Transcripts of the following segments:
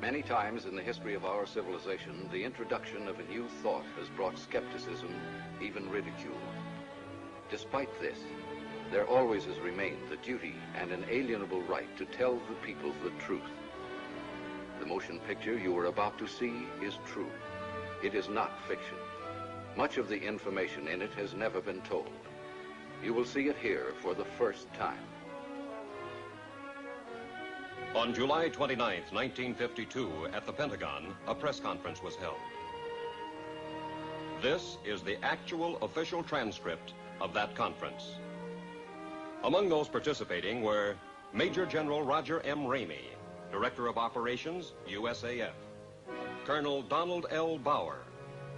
Many times in the history of our civilization, the introduction of a new thought has brought skepticism, even ridicule. Despite this, there always has remained the duty and inalienable right to tell the people the truth. The motion picture you are about to see is true. It is not fiction. Much of the information in it has never been told. You will see it here for the first time. On July 29, 1952, at the Pentagon, a press conference was held. This is the actual official transcript of that conference. Among those participating were Major General Roger M. Ramey, Director of Operations, USAF, Colonel Donald L. Bauer,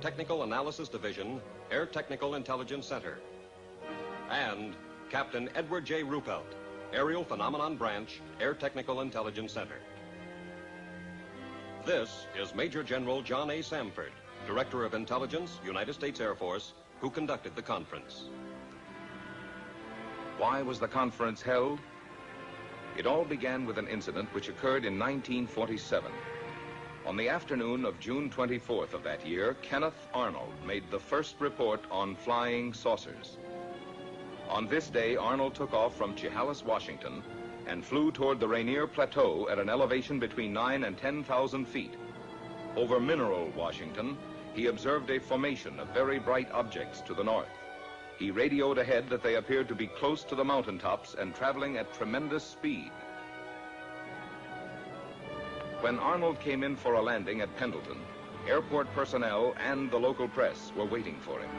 Technical Analysis Division, Air Technical Intelligence Center, and Captain Edward J. Ruppelt, Aerial Phenomenon Branch, Air Technical Intelligence Center. This is Major General John A. Samford, Director of Intelligence, United States Air Force, who conducted the conference. Why was the conference held? It all began with an incident which occurred in 1947. On the afternoon of June 24th of that year, Kenneth Arnold made the first report on flying saucers. On this day, Arnold took off from Chehalis, Washington, and flew toward the Rainier Plateau at an elevation between 9,000 and 10,000 feet. Over Mineral, Washington, he observed a formation of very bright objects to the north. He radioed ahead that they appeared to be close to the mountaintops and traveling at tremendous speed. When Arnold came in for a landing at Pendleton, airport personnel and the local press were waiting for him.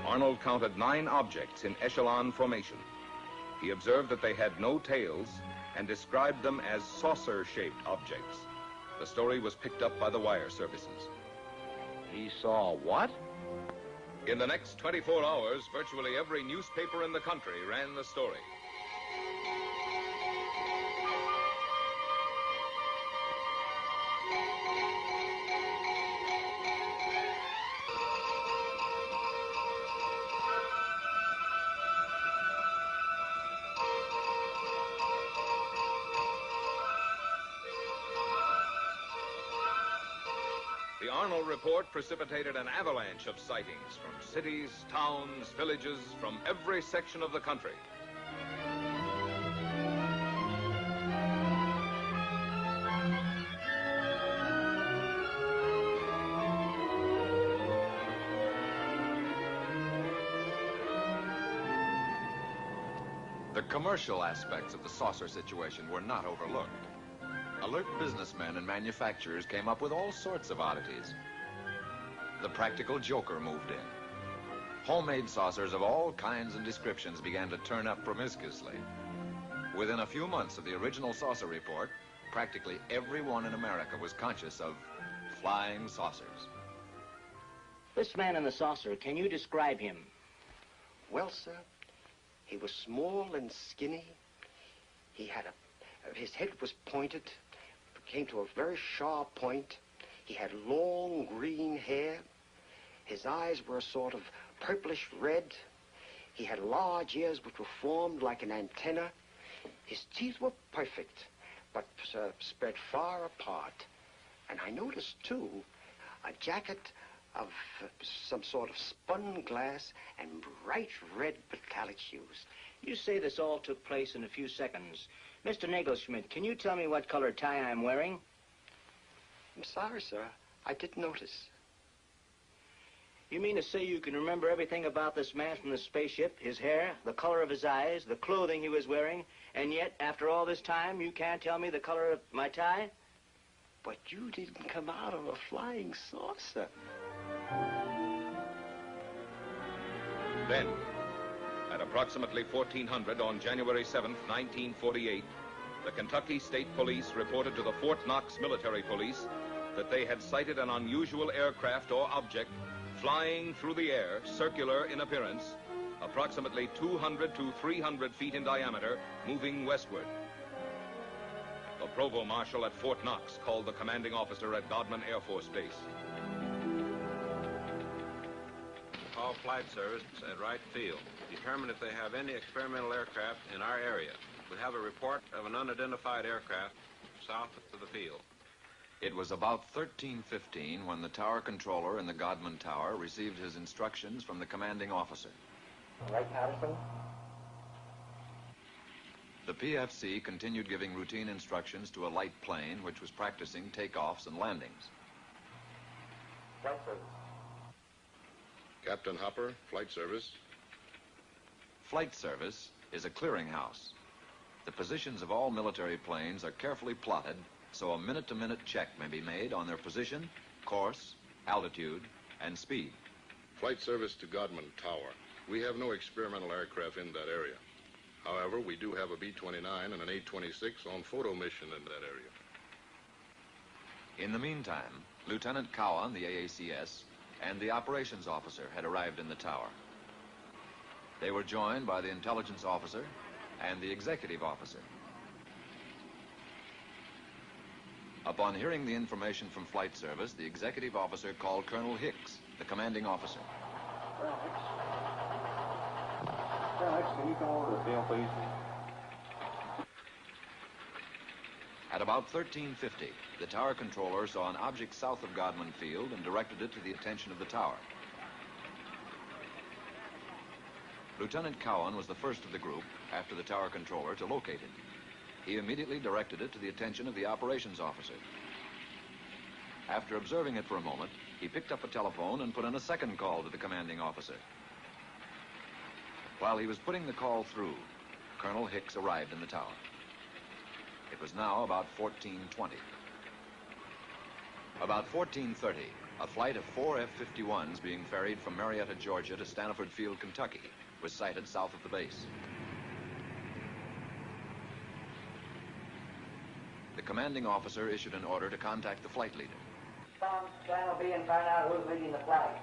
Arnold counted 9 objects in echelon formation. He observed that they had no tails and described them as saucer-shaped objects. The story was picked up by the wire services. He saw what? In the next 24 hours, virtually every newspaper in the country ran the story. The Arnold report precipitated an avalanche of sightings from cities, towns, villages, from every section of the country. The commercial aspects of the saucer situation were not overlooked. Alert businessmen and manufacturers came up with all sorts of oddities. The practical joker moved in. Homemade saucers of all kinds and descriptions began to turn up promiscuously. Within a few months of the original saucer report, practically everyone in America was conscious of flying saucers. This man in the saucer, can you describe him? Well, sir, he was small and skinny. His head was pointed, came to a very sharp point. He had long green hair. His eyes were a sort of purplish red. He had large ears which were formed like an antenna. His teeth were perfect, but spread far apart. And I noticed, too, a jacket of some sort of spun glass and bright red metallic shoes. You say this all took place in a few seconds. Mr. Nagelschmidt, can you tell me what color tie I'm wearing? I'm sorry, sir. I didn't notice. You mean to say you can remember everything about this man from the spaceship, his hair, the color of his eyes, the clothing he was wearing, and yet, after all this time, you can't tell me the color of my tie? But you didn't come out of a flying saucer. Then, at approximately 1400 on January 7th, 1948, the Kentucky State Police reported to the Fort Knox Military Police that they had sighted an unusual aircraft or object flying through the air, circular in appearance, approximately 200 to 300 feet in diameter, moving westward. The Provost Marshal at Fort Knox called the commanding officer at Godman Air Force Base. call Flight Service at Wright Field. Determine if they have any experimental aircraft in our area. We have a report of an unidentified aircraft south of the field. It was about 13:15 when the tower controller in the Godman Tower received his instructions from the commanding officer. Right, Patterson? The PFC continued giving routine instructions to a light plane which was practicing takeoffs and landings. Flight Service. Captain Hopper, Flight Service. Flight Service is a clearinghouse. The positions of all military planes are carefully plotted so a minute-to-minute check may be made on their position, course, altitude, and speed. Flight Service to Godman Tower. We have no experimental aircraft in that area. However, we do have a B-29 and an A-26 on photo mission in that area. In the meantime, Lieutenant Cowan, the AACS, and the operations officer had arrived in the tower. They were joined by the intelligence officer and the executive officer. Upon hearing the information from Flight Service, the executive officer called Colonel Hicks, the commanding officer. Colonel Hicks, can you come over to the field, please? At about 13:50, the tower controller saw an object south of Godman Field and directed it to the attention of the tower. Lieutenant Cowan was the first of the group, after the tower controller, to locate it. He immediately directed it to the attention of the operations officer. After observing it for a moment, he picked up a telephone and put in a second call to the commanding officer. While he was putting the call through, Colonel Hicks arrived in the tower. It was now about 14:20. About 14:30, a flight of 4 F-51s being ferried from Marietta, Georgia to Stanford Field, Kentucky, was sighted south of the base. The commanding officer issued an order to contact the flight leader. Channel B and find out who's leading the flight.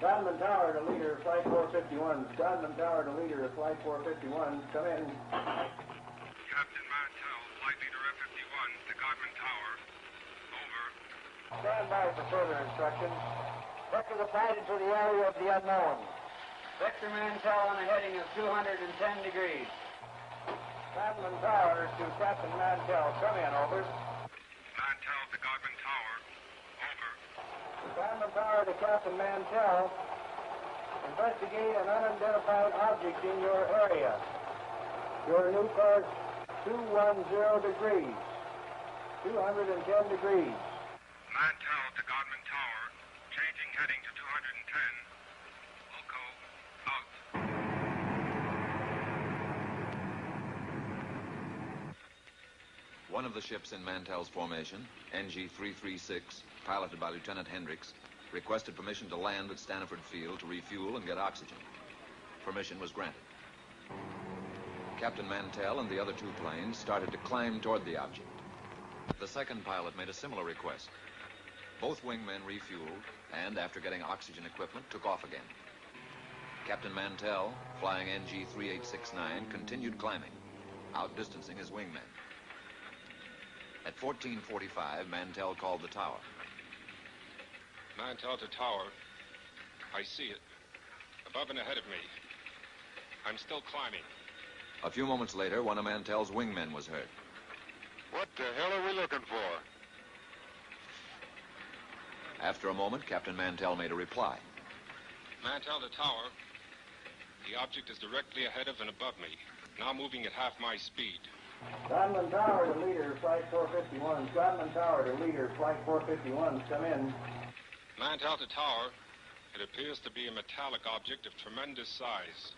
Godman Tower to leader, Flight 451. Godman Tower to leader, Flight 451. Come in. Captain Mantell, Flight Leader F-51 to Godman Tower. Over. Stand by for further instructions. Vector the flight into the area of the unknown. Vector Mantell on a heading of 210 degrees. Godman Tower to Captain Mantell. Come in, over. Mantell to Godman Tower. Over. Godman Tower to Captain Mantell. Investigate an unidentified object in your area. Your new course, 210 degrees. 210 degrees. Mantell to Godman Tower. Changing heading to 210. Loco, out. One of the ships in Mantell's formation, NG-336, piloted by Lieutenant Hendricks, requested permission to land at Stanford Field to refuel and get oxygen. Permission was granted. Captain Mantell and the other two planes started to climb toward the object. The second pilot made a similar request. Both wingmen refueled and, after getting oxygen equipment, took off again. Captain Mantell, flying NG-3869, continued climbing, outdistancing his wingmen. At 14:45, Mantell called the tower. Mantell to Tower. I see it. Above and ahead of me. I'm still climbing. A few moments later, one of Mantell's wingmen was heard. What the hell are we looking for? After a moment, Captain Mantell made a reply. Mantell to Tower. The object is directly ahead of and above me. Now moving at half my speed. Godman Tower to leader, Flight 451. Godman Tower to leader, Flight 451. Come in. Mantell to Tower. It appears to be a metallic object of tremendous size.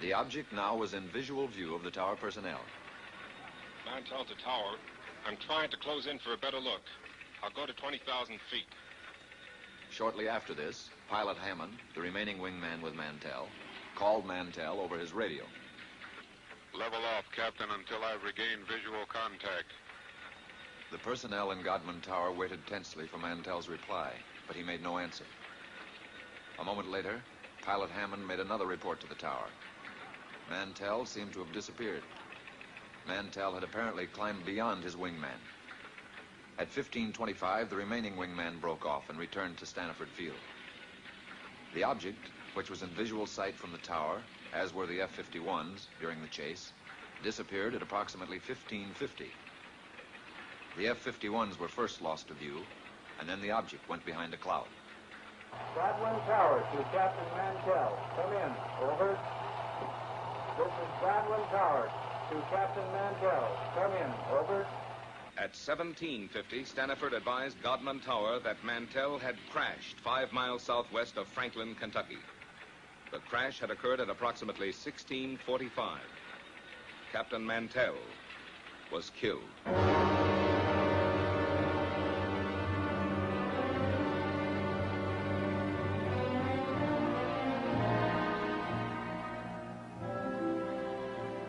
The object now was in visual view of the tower personnel. Mantell to Tower. I'm trying to close in for a better look. I'll go to 20,000 feet. Shortly after this, Pilot Hammond, the remaining wingman with Mantell, called Mantell over his radio. Level off, Captain, until I've regained visual contact. The personnel in Godman Tower waited tensely for Mantell's reply, but he made no answer. A moment later, Pilot Hammond made another report to the tower. Mantell seemed to have disappeared. Mantell had apparently climbed beyond his wingman. At 15:25, the remaining wingman broke off and returned to Stanford Field. The object, which was in visual sight from the tower, as were the F-51s during the chase, disappeared at approximately 1550. The F-51s were first lost to view, and then the object went behind a cloud. Godwin Tower to Captain Mantell. Come in. Over. This is Godwin Tower to Captain Mantell. Come in. Over. At 1750, Staniford advised Godman Tower that Mantell had crashed 5 miles southwest of Franklin, Kentucky. The crash had occurred at approximately 1645. Captain Mantell was killed.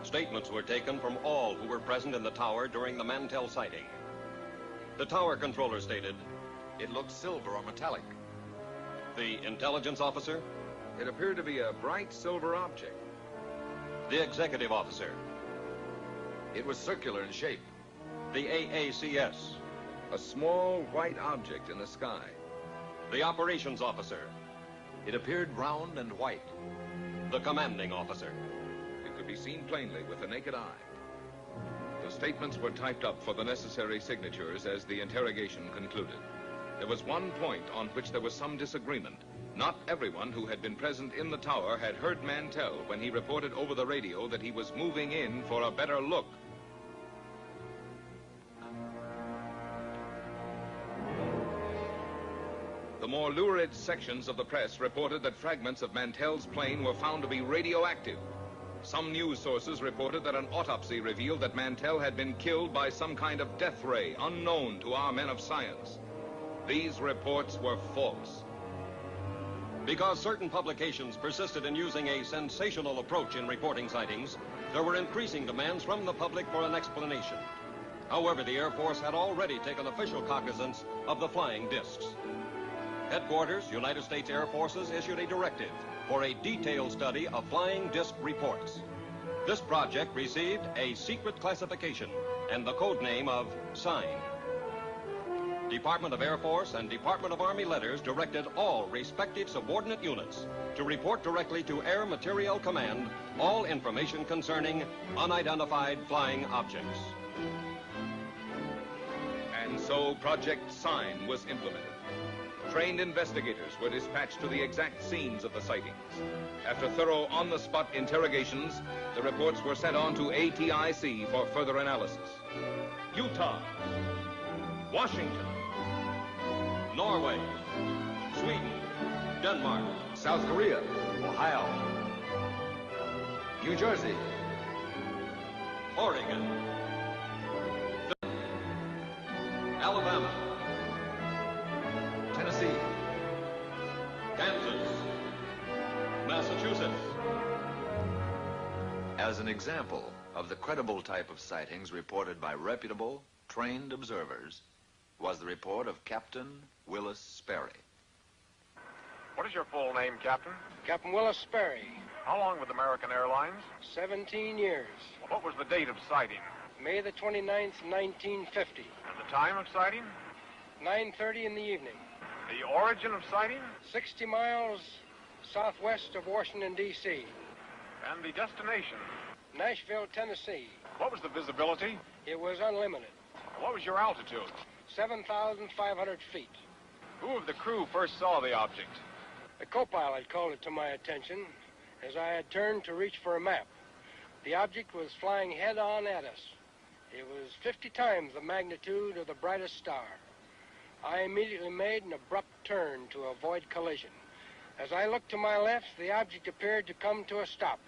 Statements were taken from all who were present in the tower during the Mantell sighting. The tower controller stated, It looked silver or metallic. the intelligence officer, It appeared to be a bright silver object. the executive officer, It was circular in shape. the AACS, A small white object in the sky. the operations officer, It appeared round and white. the commanding officer. It could be seen plainly with the naked eye. The statements were typed up for the necessary signatures as the interrogation concluded. There was one point on which there was some disagreement. Not everyone who had been present in the tower had heard Mantell when he reported over the radio that he was moving in for a better look. The more lurid sections of the press reported that fragments of Mantell's plane were found to be radioactive. Some news sources reported that an autopsy revealed that Mantell had been killed by some kind of death ray unknown to our men of science. These reports were false. Because certain publications persisted in using a sensational approach in reporting sightings, there were increasing demands from the public for an explanation. However, the Air Force had already taken official cognizance of the flying discs. Headquarters, United States Air Forces, issued a directive for a detailed study of flying disc reports. This project received a secret classification and the code name of Sign. Department of Air Force and Department of Army letters directed all respective subordinate units to report directly to Air Materiel Command all information concerning unidentified flying objects. And so Project Sign was implemented. Trained investigators were dispatched to the exact scenes of the sightings. After thorough on-the-spot interrogations, the reports were sent on to ATIC for further analysis. Utah, Washington, Norway, Sweden, Denmark, South Korea, Ohio, New Jersey, Oregon, Alabama, Tennessee, Kansas, Massachusetts. As an example of the credible type of sightings reported by reputable, trained observers was the report of Captain Willis Sperry. What is your full name, Captain? Captain Willis Sperry, How long with American Airlines? 17 years. What was the date of sighting? May the 29th, 1950. And the time of sighting? 9:30 in the evening. The origin of sighting? 60 miles southwest of Washington, D.C. And the destination? Nashville, Tennessee. What was the visibility? It was unlimited. And what was your altitude? 7,500 feet. Who of the crew first saw the object? The co-pilot called it to my attention as I had turned to reach for a map. The object was flying head-on at us. It was 50 times the magnitude of the brightest star. I immediately made an abrupt turn to avoid collision. As I looked to my left, the object appeared to come to a stop.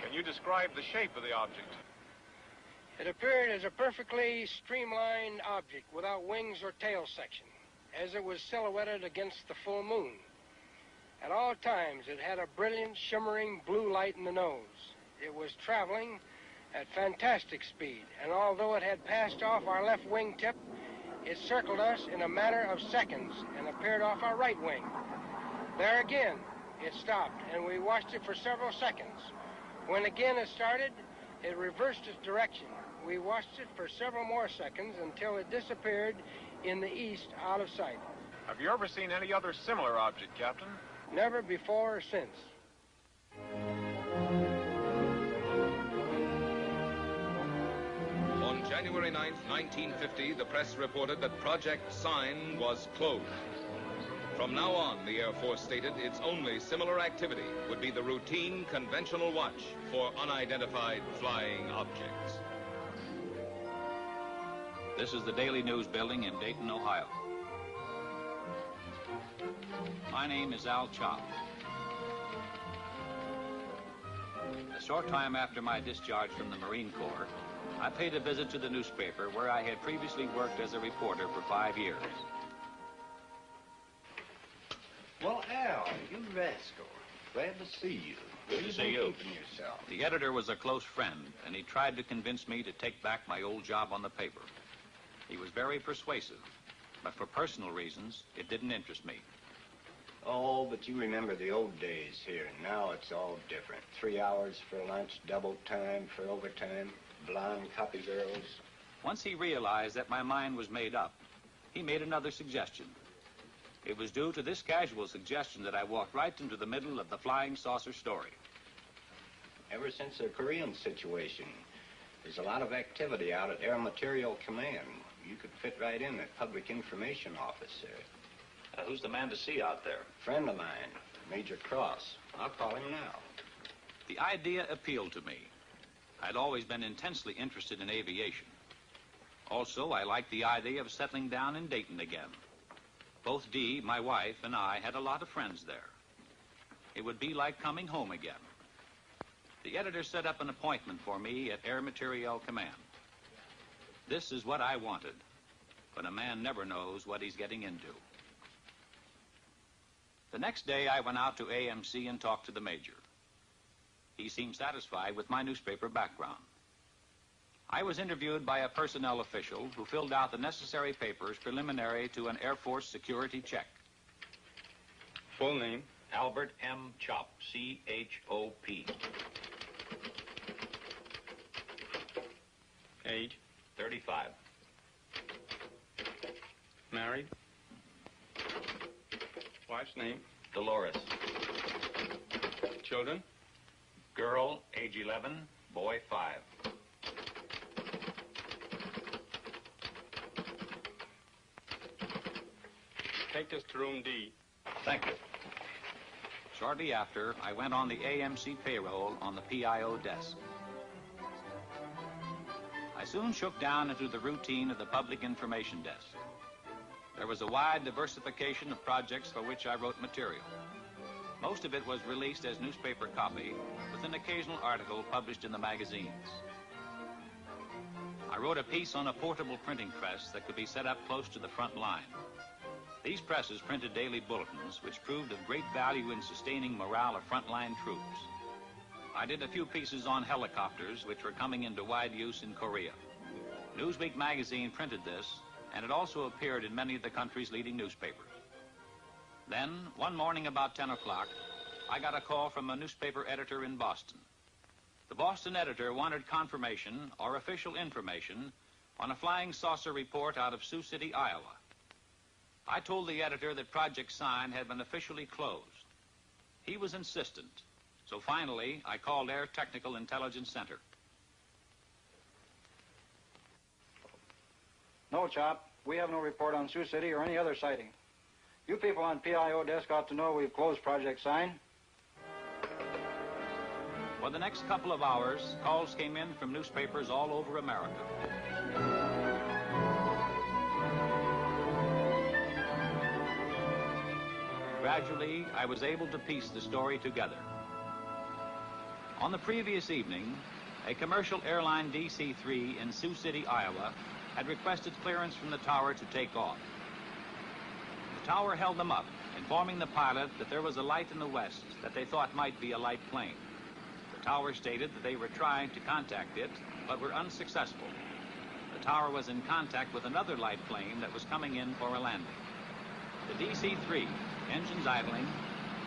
Can you describe the shape of the object? It appeared as a perfectly streamlined object without wings or tail section, as it was silhouetted against the full moon. At all times, it had a brilliant, shimmering blue light in the nose. It was traveling at fantastic speed, and although it had passed off our left wingtip, it circled us in a matter of seconds and appeared off our right wing. There again, it stopped, and we watched it for several seconds. When again it started, it reversed its direction. We watched it for several more seconds until it disappeared in the east out of sight. Have you ever seen any other similar object, Captain? Never before or since. On January 9th, 1950, the press reported that Project Sign was closed. From now on, the Air Force stated its only similar activity would be the routine conventional watch for unidentified flying objects. This is the Daily News building in Dayton, Ohio. My name is Al Chop. A short time after my discharge from the Marine Corps, I paid a visit to the newspaper where I had previously worked as a reporter for 5 years. Well, Al, you rascal. Glad to see you. Good to see you. Keeping yourself. The editor was a close friend, and he tried to convince me to take back my old job on the paper. He was very persuasive, but for personal reasons, it didn't interest me. Oh, but you remember the old days here. Now it's all different. 3 hours for lunch, double time for overtime, blonde copy girls. Once he realized that my mind was made up, he made another suggestion. It was due to this casual suggestion that I walked right into the middle of the flying saucer story. Ever since the Korean situation, there's a lot of activity out at Air Material Command. You could fit right in at Public Information Office there. Who's the man to see out there? Friend of mine, Major Cross. I'll call him now. The idea appealed to me. I'd always been intensely interested in aviation. Also, I liked the idea of settling down in Dayton again. Both Dee, my wife, and I had a lot of friends there. It would be like coming home again. The editor set up an appointment for me at Air Materiel Command. This is what I wanted, but a man never knows what he's getting into. The next day, I went out to AMC and talked to the major. He seemed satisfied with my newspaper background. I was interviewed by a personnel official who filled out the necessary papers preliminary to an Air Force security check. Full name? Albert M. Chop, C-H-O-P. Age? 35. Married? Wife's name? Dolores. Children? Girl, age 11, boy 5. Take this to room D. Thank you. Shortly after, I went on the AMC payroll on the PIO desk. I soon shook down into the routine of the public information desk. There was a wide diversification of projects for which I wrote material. Most of it was released as newspaper copy, with an occasional article published in the magazines. I wrote a piece on a portable printing press that could be set up close to the front line. These presses printed daily bulletins, which proved of great value in sustaining morale of frontline troops. I did a few pieces on helicopters, which were coming into wide use in Korea. Newsweek magazine printed this, and it also appeared in many of the country's leading newspapers. Then, one morning about 10 o'clock, I got a call from a newspaper editor in Boston. The Boston editor wanted confirmation or official information on a flying saucer report out of Sioux City, Iowa. I told the editor that Project Sign had been officially closed. He was insistent, so finally I called Air Technical Intelligence Center. No, Chop. We have no report on Sioux City or any other sighting. You people on PIO desk ought to know we've closed Project Sign. For the next couple of hours, calls came in from newspapers all over America. Gradually, I was able to piece the story together. On the previous evening, a commercial airline DC-3 in Sioux City, Iowa, had requested clearance from the tower to take off. The tower held them up, informing the pilot that there was a light in the west that they thought might be a light plane. The tower stated that they were trying to contact it, but were unsuccessful. The tower was in contact with another light plane that was coming in for a landing. The DC-3, engines idling,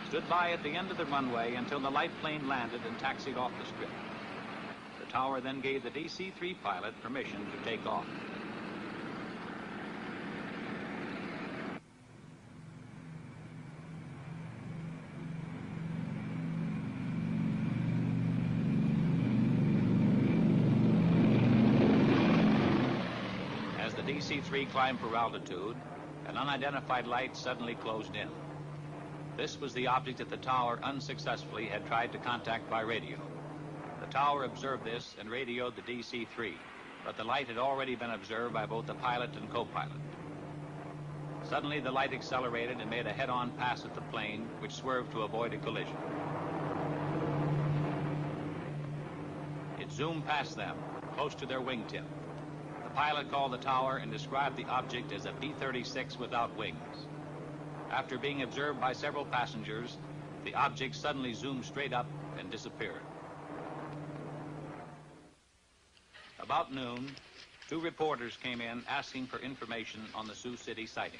stood by at the end of the runway until the light plane landed and taxied off the strip. The tower then gave the DC-3 pilot permission to take off. DC-3 climbed for altitude, an unidentified light suddenly closed in. This was the object that the tower unsuccessfully had tried to contact by radio. The tower observed this and radioed the DC-3, but the light had already been observed by both the pilot and co-pilot. Suddenly, the light accelerated and made a head-on pass at the plane, which swerved to avoid a collision. It zoomed past them, close to their wingtip. The pilot called the tower and described the object as a B-36 without wings. After being observed by several passengers, the object suddenly zoomed straight up and disappeared. About noon, 2 reporters came in asking for information on the Sioux City sighting.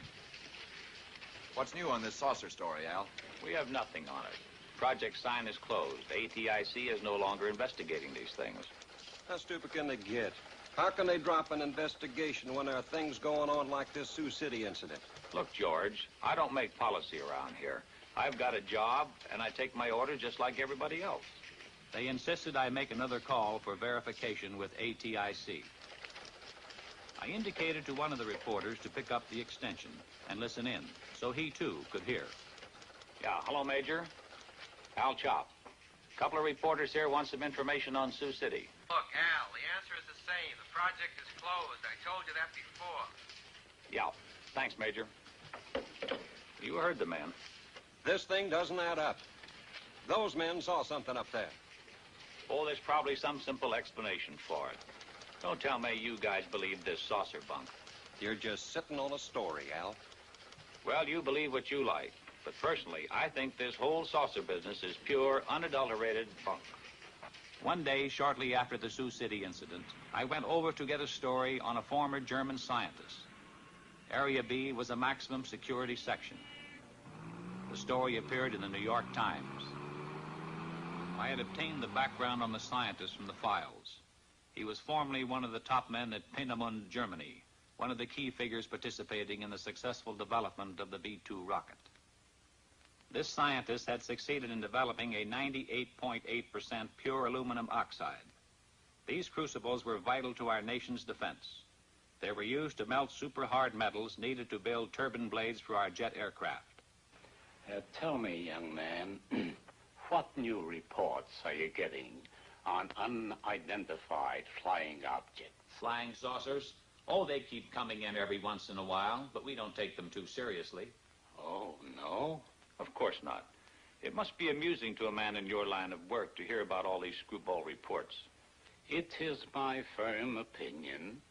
What's new on this saucer story, Al? We have nothing on it. Project Sign is closed. ATIC is no longer investigating these things. How stupid can they get? How can they drop an investigation when there are things going on like this Sioux City incident? Look, George, I don't make policy around here. I've got a job, and I take my orders just like everybody else. They insisted I make another call for verification with ATIC. I indicated to one of the reporters to pick up the extension and listen in, so he, too, could hear. Yeah, hello, Major. Al Chop. Couple of reporters here want some information on Sioux City. Look, Al, the answer is the same. The project is closed. I told you that before. Yeah, thanks, Major. You heard the man. This thing doesn't add up. Those men saw something up there. Oh, there's probably some simple explanation for it. Don't tell me you guys believe this saucer bunk. You're just sitting on a story, Al. Well, you believe what you like. But personally, I think this whole saucer business is pure, unadulterated bunk. One day, shortly after the Sioux City incident, I went over to get a story on a former German scientist. Area B was a maximum security section. The story appeared in the New York Times. I had obtained the background on the scientist from the files. He was formerly one of the top men at Peenemünde, Germany, one of the key figures participating in the successful development of the B-2 rocket. This scientist had succeeded in developing a 98.8% pure aluminum oxide. These crucibles were vital to our nation's defense. They were used to melt super-hard metals needed to build turbine blades for our jet aircraft. Tell me, young man, what new reports are you getting on unidentified flying objects? Flying saucers? Oh, they keep coming in every once in a while, but we don't take them too seriously. Oh, no? Of course not. It must be amusing to a man in your line of work to hear about all these screwball reports. It is my firm opinion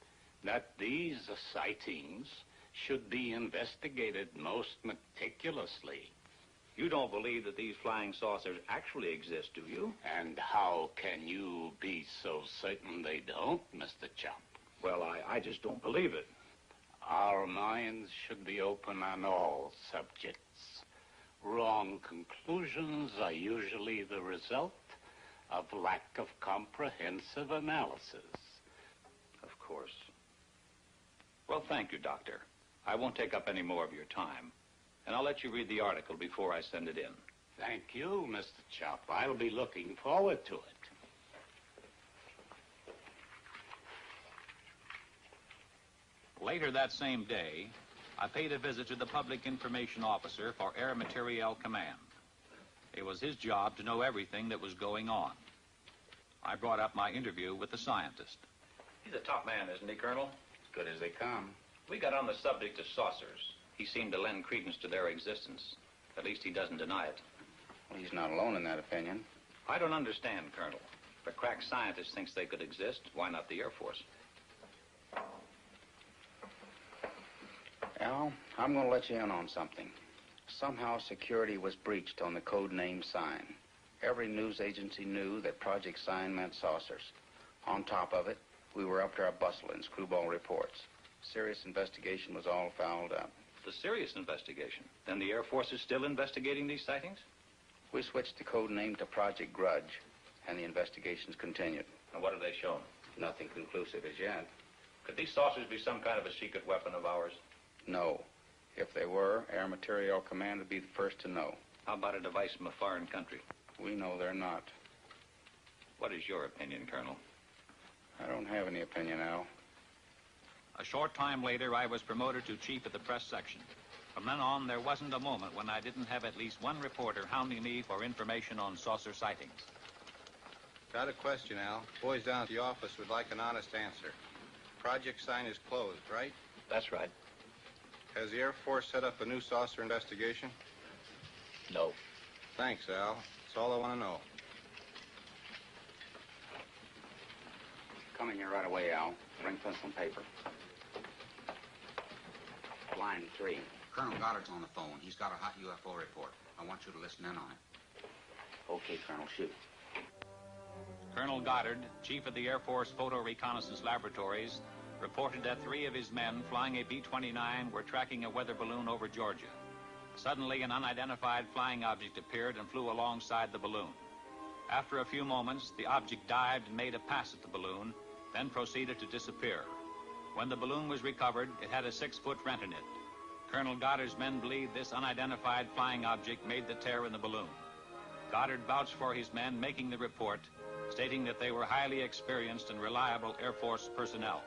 that these sightings should be investigated most meticulously. You don't believe that these flying saucers actually exist, do you? And how can you be so certain they don't, Mr. Chop? Well, I just don't believe it. Our minds should be open on all subjects. Wrong conclusions are usually the result of lack of comprehensive analysis. Of course. Well, thank you, Doctor. I won't take up any more of your time. And I'll let you read the article before I send it in. Thank you, Mr. Chop. I'll be looking forward to it. Later that same day, I paid a visit to the Public Information Officer for Air Materiel Command. It was his job to know everything that was going on. I brought up my interview with the scientist. He's a top man, isn't he, Colonel? As good as they come. We got on the subject of saucers. He seemed to lend credence to their existence. At least he doesn't deny it. Well, he's not alone in that opinion. I don't understand, Colonel. If a crack scientist thinks they could exist, why not the Air Force? Al, I'm going to let you in on something. Somehow security was breached on the code name Sign. Every news agency knew that Project Sign meant saucers. On top of it, we were up to our bustle in screwball reports. Serious investigation was all fouled up. The serious investigation? Then the Air Force is still investigating these sightings? We switched the code name to Project Grudge, and the investigations continued. And what have they shown? Nothing conclusive as yet. Could these saucers be some kind of a secret weapon of ours? No. If they were, Air Materiel Command would be the first to know. How about a device from a foreign country? We know they're not. What is your opinion, Colonel? I don't have any opinion, Al. A A short time later, I was promoted to chief of the press section. From then on, there wasn't a moment when I didn't have at least one reporter hounding me for information on saucer sightings. Got a question, Al. Boys down at the office would like an honest answer. Project sign is closed, right? That's right. Has the Air Force set up a new saucer investigation? No. Thanks, Al. That's all I want to know. Coming here right away, Al. Bring pencil and paper. Line 3. Colonel Goddard's on the phone. He's got a hot UFO report. I want you to listen in on it. Okay, Colonel, shoot. Colonel Goddard, chief of the Air Force Photo Reconnaissance Laboratories, reported that 3 of his men flying a B-29 were tracking a weather balloon over Georgia. Suddenly, an unidentified flying object appeared and flew alongside the balloon. After a few moments, the object dived and made a pass at the balloon, then proceeded to disappear. When the balloon was recovered, it had a 6-foot rent in it. Colonel Goddard's men believed this unidentified flying object made the tear in the balloon. Goddard vouched for his men making the report, stating that they were highly experienced and reliable Air Force personnel.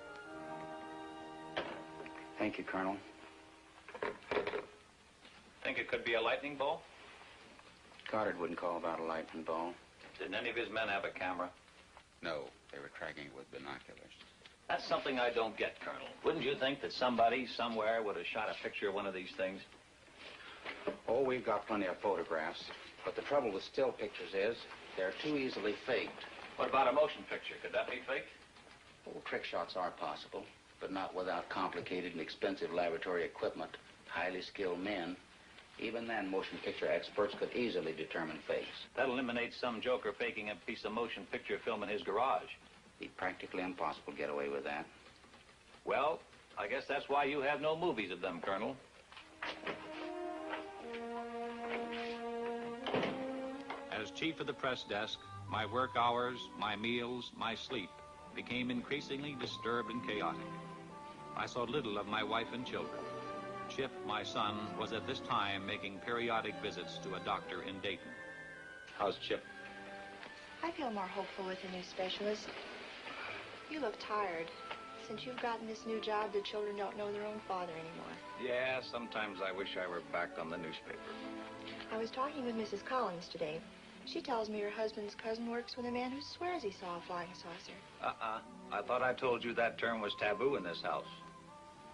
Thank you, Colonel. Think it could be a lightning bolt? Goddard wouldn't call that a lightning bolt. Didn't any of his men have a camera? No, they were tracking it with binoculars. That's something I don't get, Colonel. Wouldn't you think that somebody, somewhere, would have shot a picture of one of these things? Oh, we've got plenty of photographs. But the trouble with still pictures is they're too easily faked. What about a motion picture? Could that be faked? Oh, trick shots are possible, but not without complicated and expensive laboratory equipment, highly skilled men. Even then, motion picture experts could easily determine fakes. That eliminates some joker faking a piece of motion picture film in his garage. It'd be practically impossible to get away with that. Well, I guess that's why you have no movies of them, Colonel. As chief of the press desk, my work hours, my meals, my sleep became increasingly disturbed and chaotic. I saw little of my wife and children. Chip, my son, was at this time making periodic visits to a doctor in Dayton. How's Chip? I feel more hopeful with the new specialist. You look tired. Since you've gotten this new job, the children don't know their own father anymore. Yeah, sometimes I wish I were back on the newspaper. I was talking with Mrs. Collins today. She tells me her husband's cousin works with a man who swears he saw a flying saucer. I thought I told you that term was taboo in this house.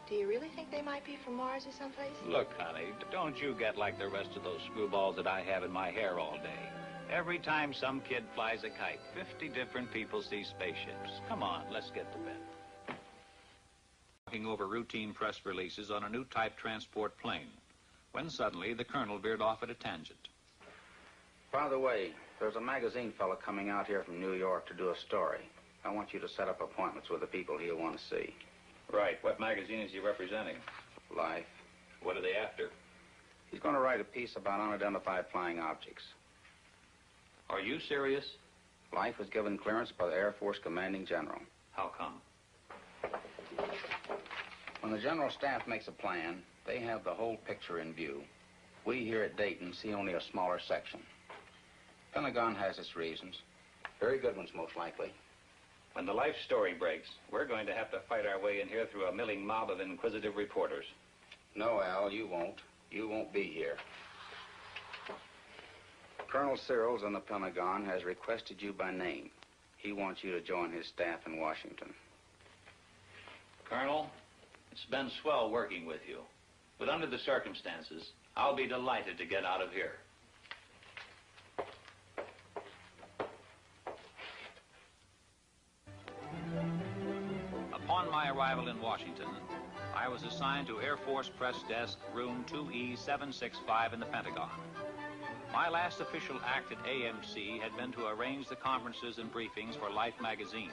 Do you really think they might be from Mars or someplace? Look, honey, don't you get like the rest of those screwballs that I have in my hair all day. Every time some kid flies a kite, 50 different people see spaceships. Come on, let's get to bed. Talking over routine press releases on a new type transport plane, when suddenly the colonel veered off at a tangent. By the way, there's a magazine fellow coming out here from New York to do a story. I want you to set up appointments with the people he'll want to see. Right. What magazine is he representing? Life. What are they after? He's going to write a piece about unidentified flying objects. Are you serious? Life was given clearance by the Air Force Commanding General. How come? When the General Staff makes a plan, they have the whole picture in view. We here at Dayton see only a smaller section. Pentagon has its reasons. Very good ones, most likely. When the Life story breaks, we're going to have to fight our way in here through a milling mob of inquisitive reporters. No, Al, you won't. You won't be here. Colonel Searles in the Pentagon has requested you by name. He wants you to join his staff in Washington. Colonel, it's been swell working with you. But under the circumstances, I'll be delighted to get out of here. Upon my arrival in Washington, I was assigned to Air Force Press Desk, room 2E765 in the Pentagon. My last official act at AMC had been to arrange the conferences and briefings for Life magazine.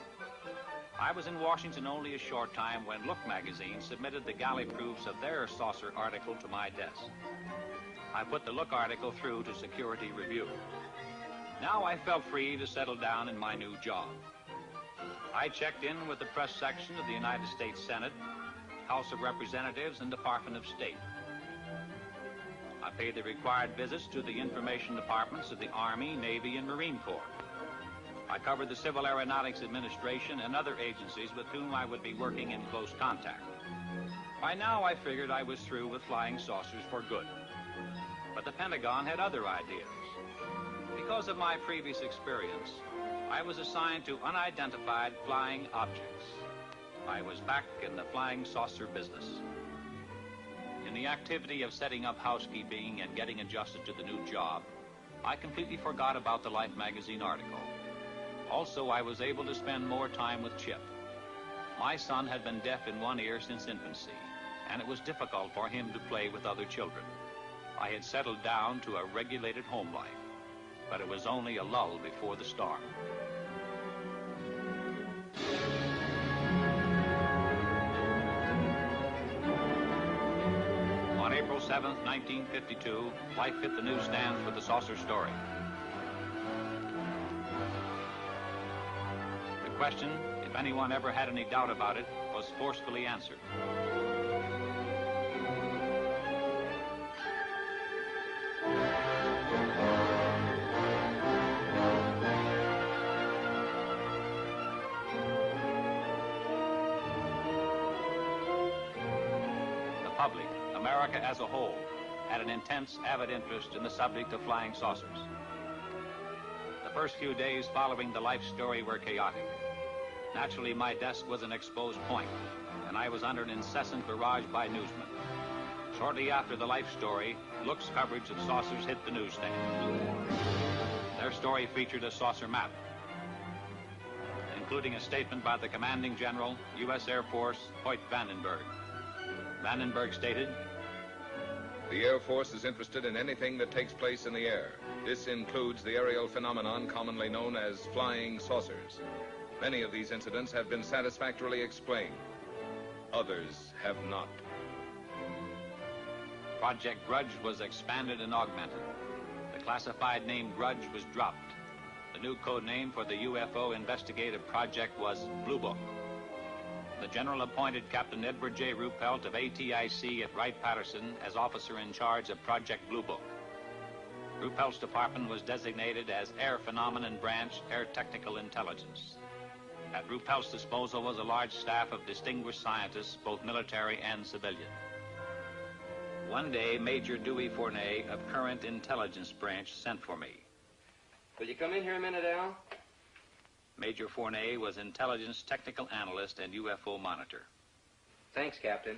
I was in Washington only a short time when Look magazine submitted the galley proofs of their saucer article to my desk. I put the Look article through to security review. Now I felt free to settle down in my new job. I checked in with the press section of the United States Senate, House of Representatives, and Department of State. I paid the required visits to the information departments of the Army, Navy, and Marine Corps. I covered the Civil Aeronautics Administration and other agencies with whom I would be working in close contact. By now, I figured I was through with flying saucers for good. But the Pentagon had other ideas. Because of my previous experience, I was assigned to unidentified flying objects. I was back in the flying saucer business. In the activity of setting up housekeeping and getting adjusted to the new job, I completely forgot about the Life magazine article. Also, I was able to spend more time with Chip. My son had been deaf in one ear since infancy, and it was difficult for him to play with other children. I had settled down to a regulated home life, but it was only a lull before the storm. On April 7th, 1952, Life hit the newsstands with the saucer story. The question, if anyone ever had any doubt about it, was forcefully answered. The public, America as a whole, had an intense, avid interest in the subject of flying saucers. The first few days following the Life story were chaotic. Naturally, my desk was an exposed point, and I was under an incessant barrage by newsmen. Shortly after the Life story, Look's coverage of saucers hit the newsstand. Their story featured a saucer map, including a statement by the commanding general, U.S. Air Force, Hoyt Vandenberg. Vandenberg stated, "The Air Force is interested in anything that takes place in the air. This includes the aerial phenomenon commonly known as flying saucers. Many of these incidents have been satisfactorily explained. Others have not." Project Grudge was expanded and augmented. The classified name Grudge was dropped. The new code name for the UFO investigative project was Blue Book. The general appointed Captain Edward J. Ruppelt of ATIC at Wright-Patterson as officer in charge of Project Blue Book. Ruppelt's department was designated as Air Phenomenon Branch, Air Technical Intelligence. At Ruppelt's disposal was a large staff of distinguished scientists, both military and civilian. One day, Major Dewey Fournay of Current Intelligence Branch sent for me. "Will you come in here a minute, Al?" Major Fournay was intelligence technical analyst and UFO monitor. "Thanks, Captain."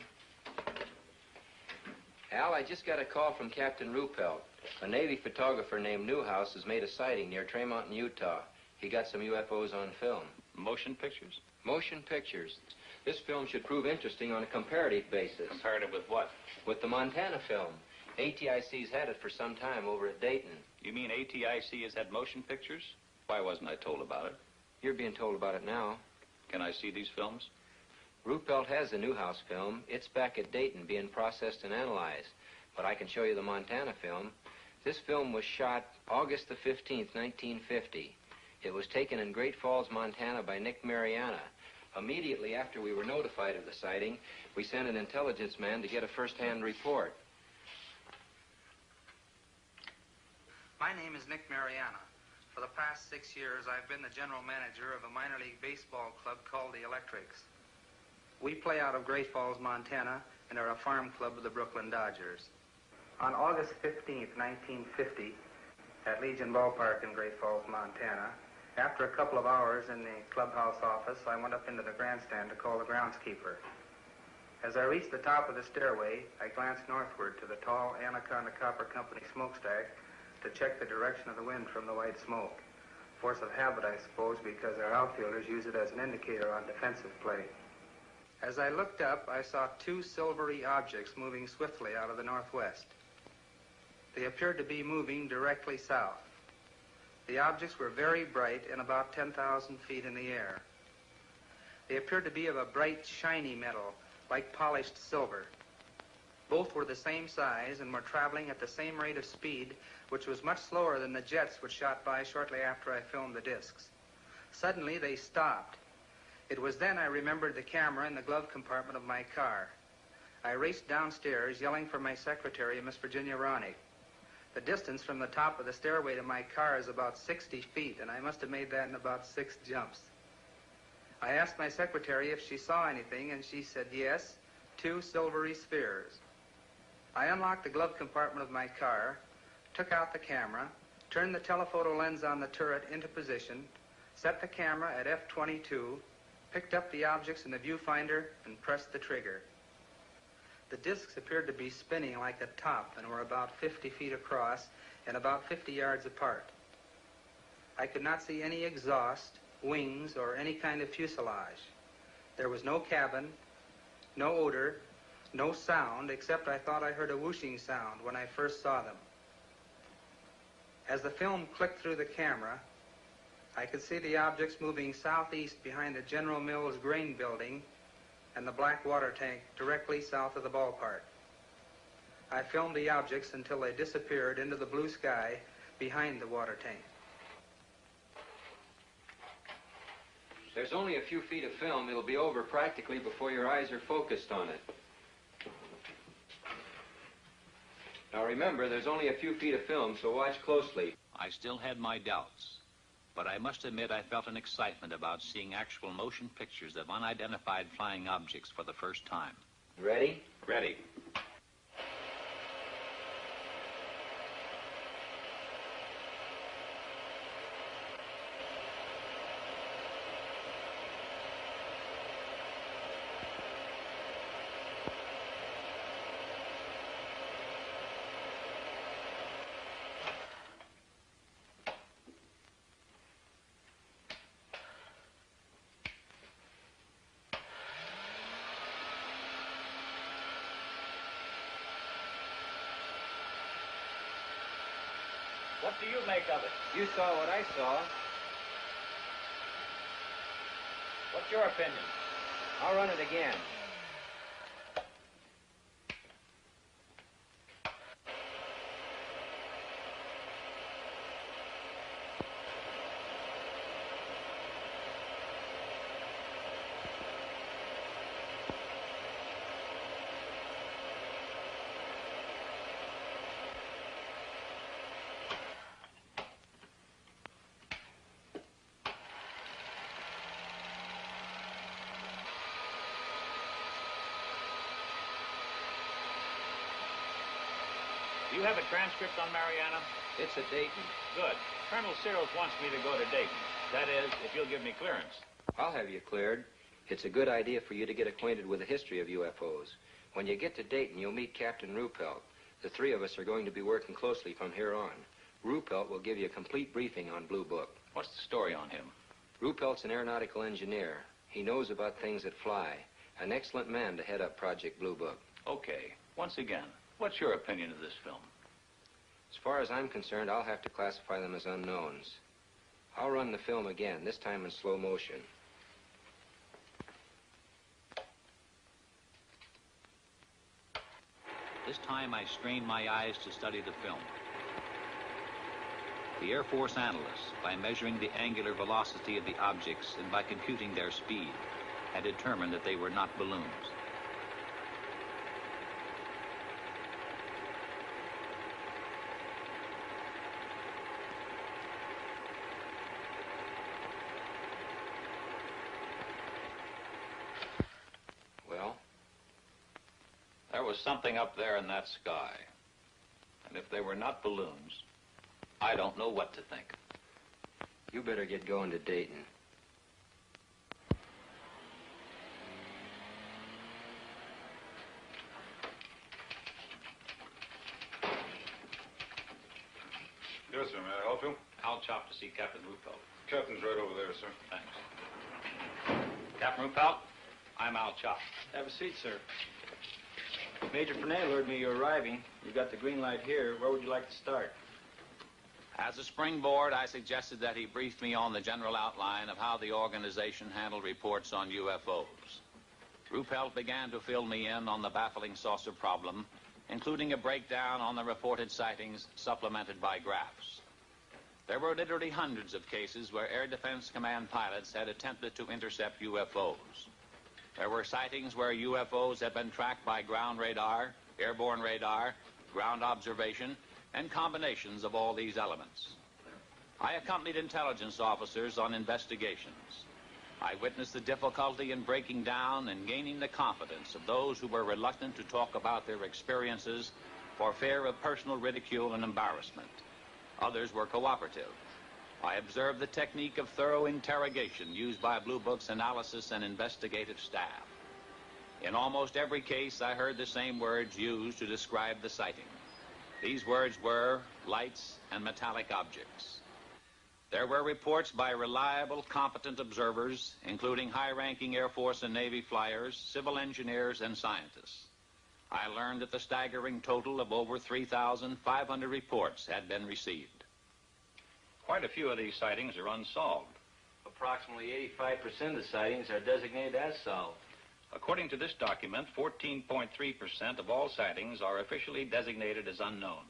"Al, I just got a call from Captain Ruppelt. A Navy photographer named Newhouse has made a sighting near Tremont in Utah. He got some UFOs on film." Motion pictures? Motion pictures. This film should prove interesting on a comparative basis. Comparative with what? With the Montana film. ATIC's had it for some time over at Dayton. You mean ATIC has had motion pictures? Why wasn't I told about it? You're being told about it now. Can I see these films? Ruppelt has the Newhouse film. It's back at Dayton being processed and analyzed. But I can show you the Montana film. This film was shot August the 15th, 1950. It was taken in Great Falls, Montana by Nick Mariana. Immediately after we were notified of the sighting, we sent an intelligence man to get a first-hand report. My name is Nick Mariana. For the past 6 years, I've been the general manager of a minor league baseball club called the Electrics. We play out of Great Falls, Montana, and are a farm club of the Brooklyn Dodgers. On August 15th, 1950, at Legion Ballpark in Great Falls, Montana, after a couple of hours in the clubhouse office, I went up into the grandstand to call the groundskeeper. As I reached the top of the stairway, I glanced northward to the tall Anaconda Copper Company smokestack to check the direction of the wind from the white smoke. Force of habit, I suppose, because our outfielders use it as an indicator on defensive play. As I looked up, I saw two silvery objects moving swiftly out of the northwest. They appeared to be moving directly south. The objects were very bright and about 10,000 feet in the air. They appeared to be of a bright, shiny metal, like polished silver. Both were the same size and were traveling at the same rate of speed, which was much slower than the jets which shot by shortly after I filmed the discs. Suddenly, they stopped. It was then I remembered the camera in the glove compartment of my car. I raced downstairs, yelling for my secretary, Miss Virginia Ronick. The distance from the top of the stairway to my car is about 60 feet, and I must have made that in about 6 jumps. I asked my secretary if she saw anything, and she said yes, 2 silvery spheres. I unlocked the glove compartment of my car, took out the camera, turned the telephoto lens on the turret into position, set the camera at f/22, picked up the objects in the viewfinder, and pressed the trigger. The discs appeared to be spinning like a top and were about 50 feet across and about 50 yards apart. I could not see any exhaust, wings, or any kind of fuselage. There was no cabin, no odor, no sound, except I thought I heard a whooshing sound when I first saw them. As the film clicked through the camera, I could see the objects moving southeast behind the General Mills grain building and the black water tank directly south of the ballpark. I filmed the objects until they disappeared into the blue sky behind the water tank. There's only a few feet of film. It'll be over practically before your eyes are focused on it. Now remember, there's only a few feet of film, so watch closely. I still had my doubts, but I must admit I felt an excitement about seeing actual motion pictures of unidentified flying objects for the first time. Ready? Ready. What do you make of it? You saw what I saw. What's your opinion? I'll run it again. Do you have a transcript on Mariana? It's at Dayton. Good. Colonel Searles wants me to go to Dayton. That is, if you'll give me clearance. I'll have you cleared. It's a good idea for you to get acquainted with the history of UFOs. When you get to Dayton, you'll meet Captain Ruppelt. The 3 of us are going to be working closely from here on. Ruppelt will give you a complete briefing on Blue Book. What's the story on him? Ruppelt's an aeronautical engineer. He knows about things that fly. An excellent man to head up Project Blue Book. Okay. Once again, what's your opinion of this film? As far as I'm concerned, I'll have to classify them as unknowns. I'll run the film again, this time in slow motion. This time I strained my eyes to study the film. The Air Force analysts, by measuring the angular velocity of the objects and by computing their speed, had determined that they were not balloons. Well? There was something up there in that sky. And if they were not balloons, I don't know what to think. You better get going to Dayton. Yes, sir. May I help you? I'll chop to see Captain Ruppelt. Captain's right over there, sir. Thanks. Captain Ruppelt, I'm Al Chop. Have a seat, sir. Major Purnell heard me you're arriving. You've got the green light here. Where would you like to start? As a springboard, I suggested that he brief me on the general outline of how the organization handled reports on UFOs. Ruppelt began to fill me in on the baffling saucer problem, including a breakdown on the reported sightings supplemented by graphs. There were literally hundreds of cases where Air Defense Command pilots had attempted to intercept UFOs. There were sightings where UFOs had been tracked by ground radar, airborne radar, ground observation, and combinations of all these elements. I accompanied intelligence officers on investigations. I witnessed the difficulty in breaking down and gaining the confidence of those who were reluctant to talk about their experiences for fear of personal ridicule and embarrassment. Others were cooperative. I observed the technique of thorough interrogation used by Blue Book's analysis and investigative staff. In almost every case, I heard the same words used to describe the sighting. These words were lights and metallic objects. There were reports by reliable, competent observers, including high-ranking Air Force and Navy flyers, civil engineers, and scientists. I learned that the staggering total of over 3,500 reports had been received. Quite a few of these sightings are unsolved. Approximately 85% of the sightings are designated as solved. According to this document, 14.3% of all sightings are officially designated as unknown.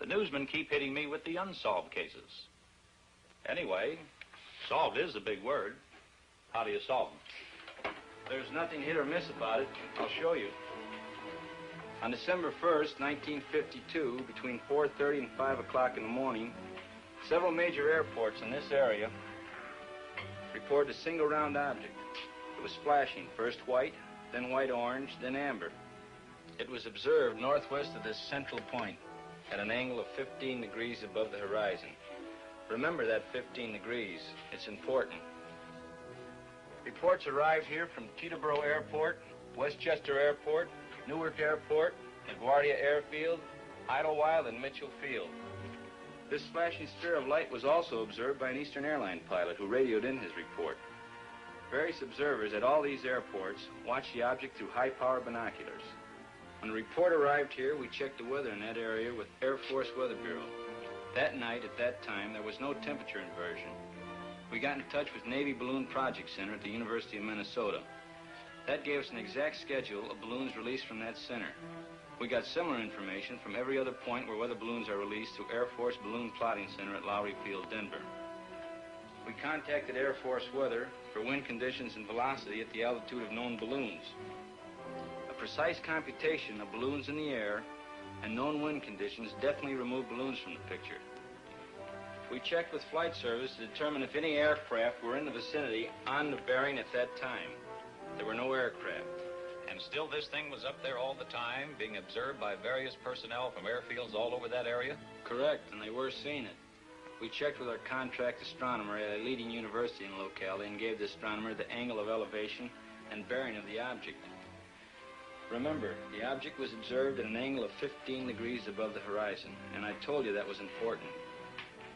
The newsmen keep hitting me with the unsolved cases. Anyway, solved is a big word. How do you solve them? There's nothing hit or miss about it. I'll show you. On December 1st, 1952, between 4:30 and 5 o'clock in the morning, several major airports in this area reported a single round object. It was flashing, first white, then white-orange, then amber. It was observed northwest of this central point at an angle of 15 degrees above the horizon. Remember that 15 degrees. It's important. Reports arrived here from Teterboro Airport, Westchester Airport, Newark Airport, LaGuardia Airfield, Idlewild, and Mitchell Field. This flashing sphere of light was also observed by an Eastern Airline pilot who radioed in his report. Various observers at all these airports watched the object through high-power binoculars. When the report arrived here, we checked the weather in that area with Air Force Weather Bureau. That night, at that time, there was no temperature inversion. We got in touch with Navy Balloon Project Center at the University of Minnesota. That gave us an exact schedule of balloons released from that center. We got similar information from every other point where weather balloons are released through Air Force Balloon Plotting Center at Lowry Field, Denver. We contacted Air Force Weather for wind conditions and velocity at the altitude of known balloons. A precise computation of balloons in the air and known wind conditions definitely removed balloons from the picture. We checked with flight service to determine if any aircraft were in the vicinity on the bearing at that time. There were no aircraft. And still this thing was up there all the time, being observed by various personnel from airfields all over that area? Correct, and they were seeing it. We checked with our contract astronomer at a leading university in the locality and gave the astronomer the angle of elevation and bearing of the object. Remember, the object was observed at an angle of 15 degrees above the horizon, and I told you that was important.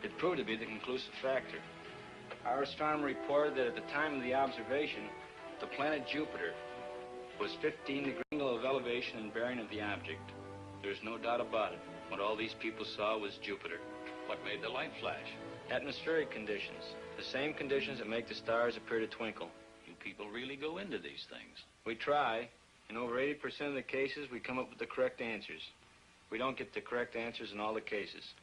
It proved to be the conclusive factor. Our astronomer reported that at the time of the observation, the planet Jupiter was 15 degrees angle of elevation and bearing of the object. There's no doubt about it. What all these people saw was Jupiter. What made the light flash? Atmospheric conditions. The same conditions that make the stars appear to twinkle. You people really go into these things. We try. In over 80% of the cases, we come up with the correct answers. We don't get the correct answers in all the cases.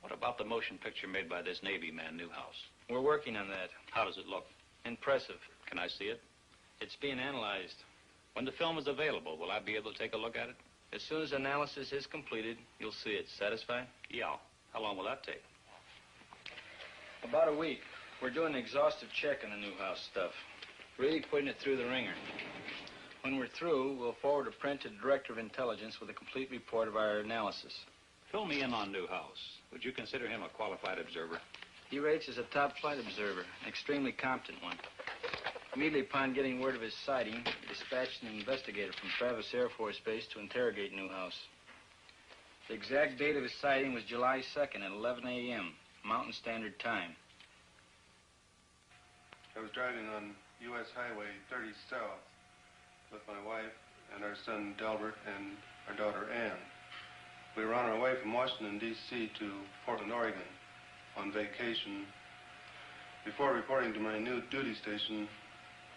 What about the motion picture made by this Navy man, Newhouse? We're working on that. How does it look? Impressive. Can I see it? It's being analyzed. When the film is available, will I be able to take a look at it? As soon as analysis is completed, you'll see it. Satisfied? Yeah. How long will that take? About a week. We're doing an exhaustive check on the Newhouse stuff. Really putting it through the ringer. When we're through, we'll forward a print to the Director of Intelligence with a complete report of our analysis. Fill me in on Newhouse. Would you consider him a qualified observer? He rates as a top flight observer, an extremely competent one. Immediately upon getting word of his sighting, he dispatched an investigator from Travis Air Force Base to interrogate Newhouse. The exact date of his sighting was July 2nd at 11 a.m., Mountain Standard Time. I was driving on U.S. Highway 30 South with my wife and our son Delbert and our daughter Ann. We were on our way from Washington, D.C. to Portland, Oregon on vacation before reporting to my new duty station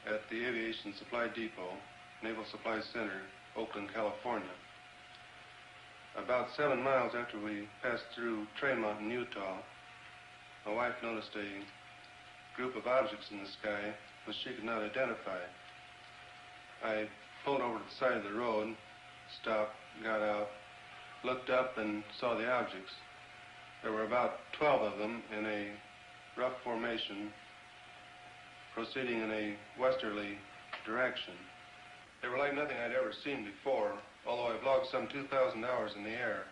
at the Aviation Supply Depot, Naval Supply Center, Oakland, California. About 7 miles after we passed through Train Mountain, Utah, my wife noticed a group of objects in the sky which she could not identify. I pulled over to the side of the road, stopped, got out, looked up and saw the objects. There were about 12 of them in a rough formation, proceeding in a westerly direction. They were like nothing I'd ever seen before, although I've logged some 2,000 hours in the air.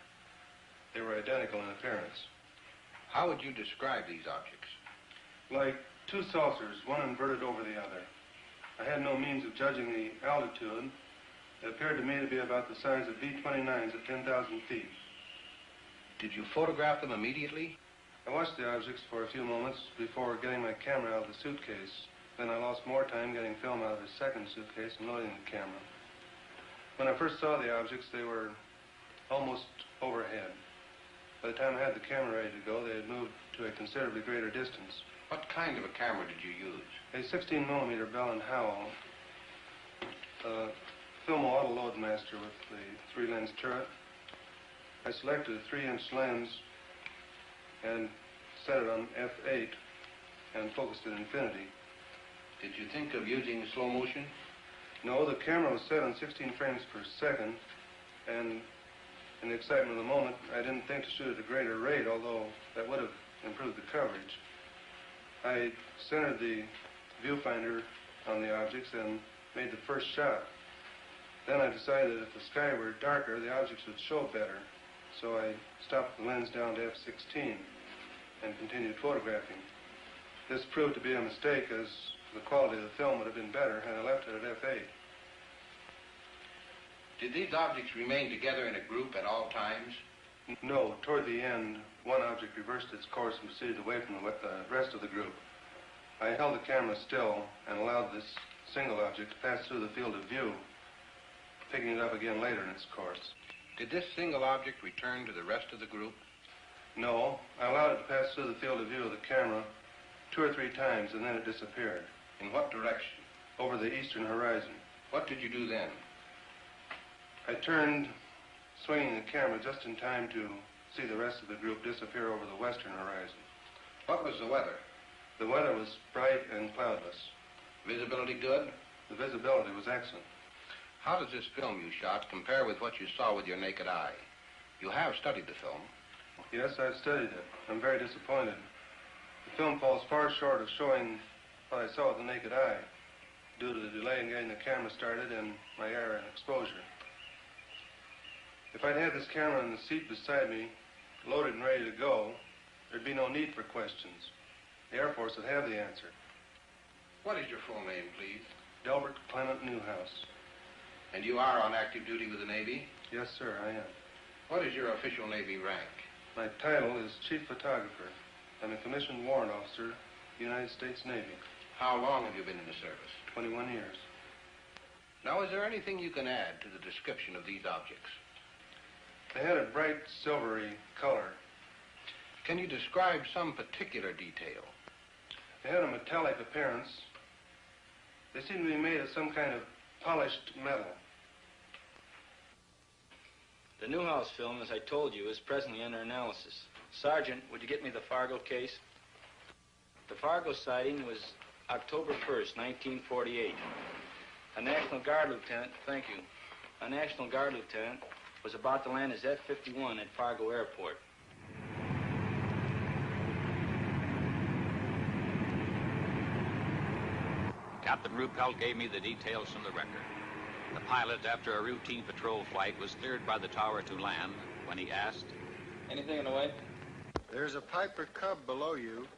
They were identical in appearance. How would you describe these objects? Like two saucers, one inverted over the other. I had no means of judging the altitude. It appeared to me to be about the size of B-29s at 10,000 feet. Did you photograph them immediately? I watched the objects for a few moments before getting my camera out of the suitcase. Then I lost more time getting film out of the second suitcase and loading the camera. When I first saw the objects, they were almost overhead. By the time I had the camera ready to go, they had moved to a considerably greater distance. What kind of a camera did you use? A 16-millimeter Bell & Howell, Filmo Auto Loadmaster with the 3-lens turret. I selected a 3-inch lens and set it on f8 and focused at infinity. Did you think of using slow motion? No, the camera was set on 16 frames per second, and in the excitement of the moment, I didn't think to shoot at a greater rate, although that would have improved the coverage. I centered the viewfinder on the objects and made the first shot. Then I decided that if the sky were darker, the objects would show better. So I stopped the lens down to f16 and continued photographing. This proved to be a mistake, as the quality of the film would have been better had I left it at f8. Did these objects remain together in a group at all times? No. Toward the end, one object reversed its course and proceeded away from the rest of the group. I held the camera still and allowed this single object to pass through the field of view, picking it up again later in its course. Did this single object return to the rest of the group? No. I allowed it to pass through the field of view of the camera 2 or 3 times, and then it disappeared. In what direction? Over the eastern horizon. What did you do then? I turned, swinging the camera just in time to see the rest of the group disappear over the western horizon. What was the weather? The weather was bright and cloudless. Visibility good? The visibility was excellent. How does this film you shot compare with what you saw with your naked eye? You have studied the film. Yes, I've studied it. I'm very disappointed. The film falls far short of showing what I saw with the naked eye, due to the delay in getting the camera started and my error in exposure. If I'd had this camera in the seat beside me, loaded and ready to go, there'd be no need for questions. The Air Force would have the answer. What is your full name, please? Delbert Clement Newhouse. And you are on active duty with the Navy? Yes, sir, I am. What is your official Navy rank? My title is Chief Photographer. I'm a commissioned warrant officer, United States Navy. How long have you been in the service? 21 years. Now, is there anything you can add to the description of these objects? They had a bright silvery color. Can you describe some particular detail? They had a metallic appearance. They seemed to be made of some kind of polished metal. The Newhouse film, as I told you, is presently under analysis. Sergeant, would you get me the Fargo case? The Fargo sighting was October 1st, 1948. A National Guard lieutenant, thank you, a National Guard lieutenant was about to land his F-51 at Fargo Airport. Captain Ruppelt gave me the details from the record. The pilot, after a routine patrol flight, was cleared by the tower to land when he asked, "Anything in the way?" "There's a Piper Cub below you.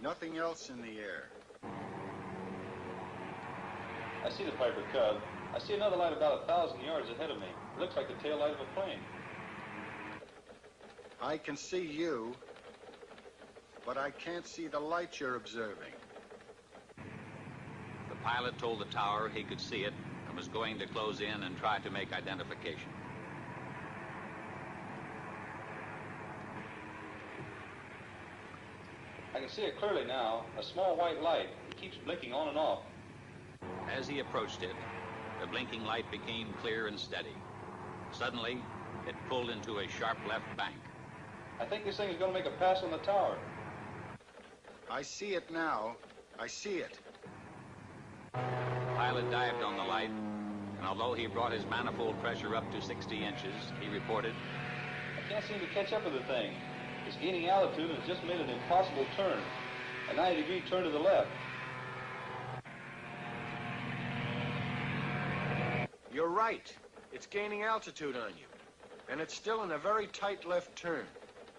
Nothing else in the air." I see the Piper Cub. I see another light about 1,000 yards ahead of me. It looks like the tail light of a plane. I can see you, but I can't see the light you're observing. The pilot told the tower he could see it and was going to close in and try to make identification. I can see it clearly now. A small white light. It keeps blinking on and off. As he approached it, the blinking light became clear and steady. Suddenly, it pulled into a sharp left bank. I think this thing is going to make a pass on the tower. I see it now. I see it. The pilot dived on the light, and although he brought his manifold pressure up to 60 inches, he reported, Can't seem to catch up with the thing. It's gaining altitude and it's just made an impossible turn. A 90-degree turn to the left. You're right. It's gaining altitude on you. And it's still in a very tight left turn.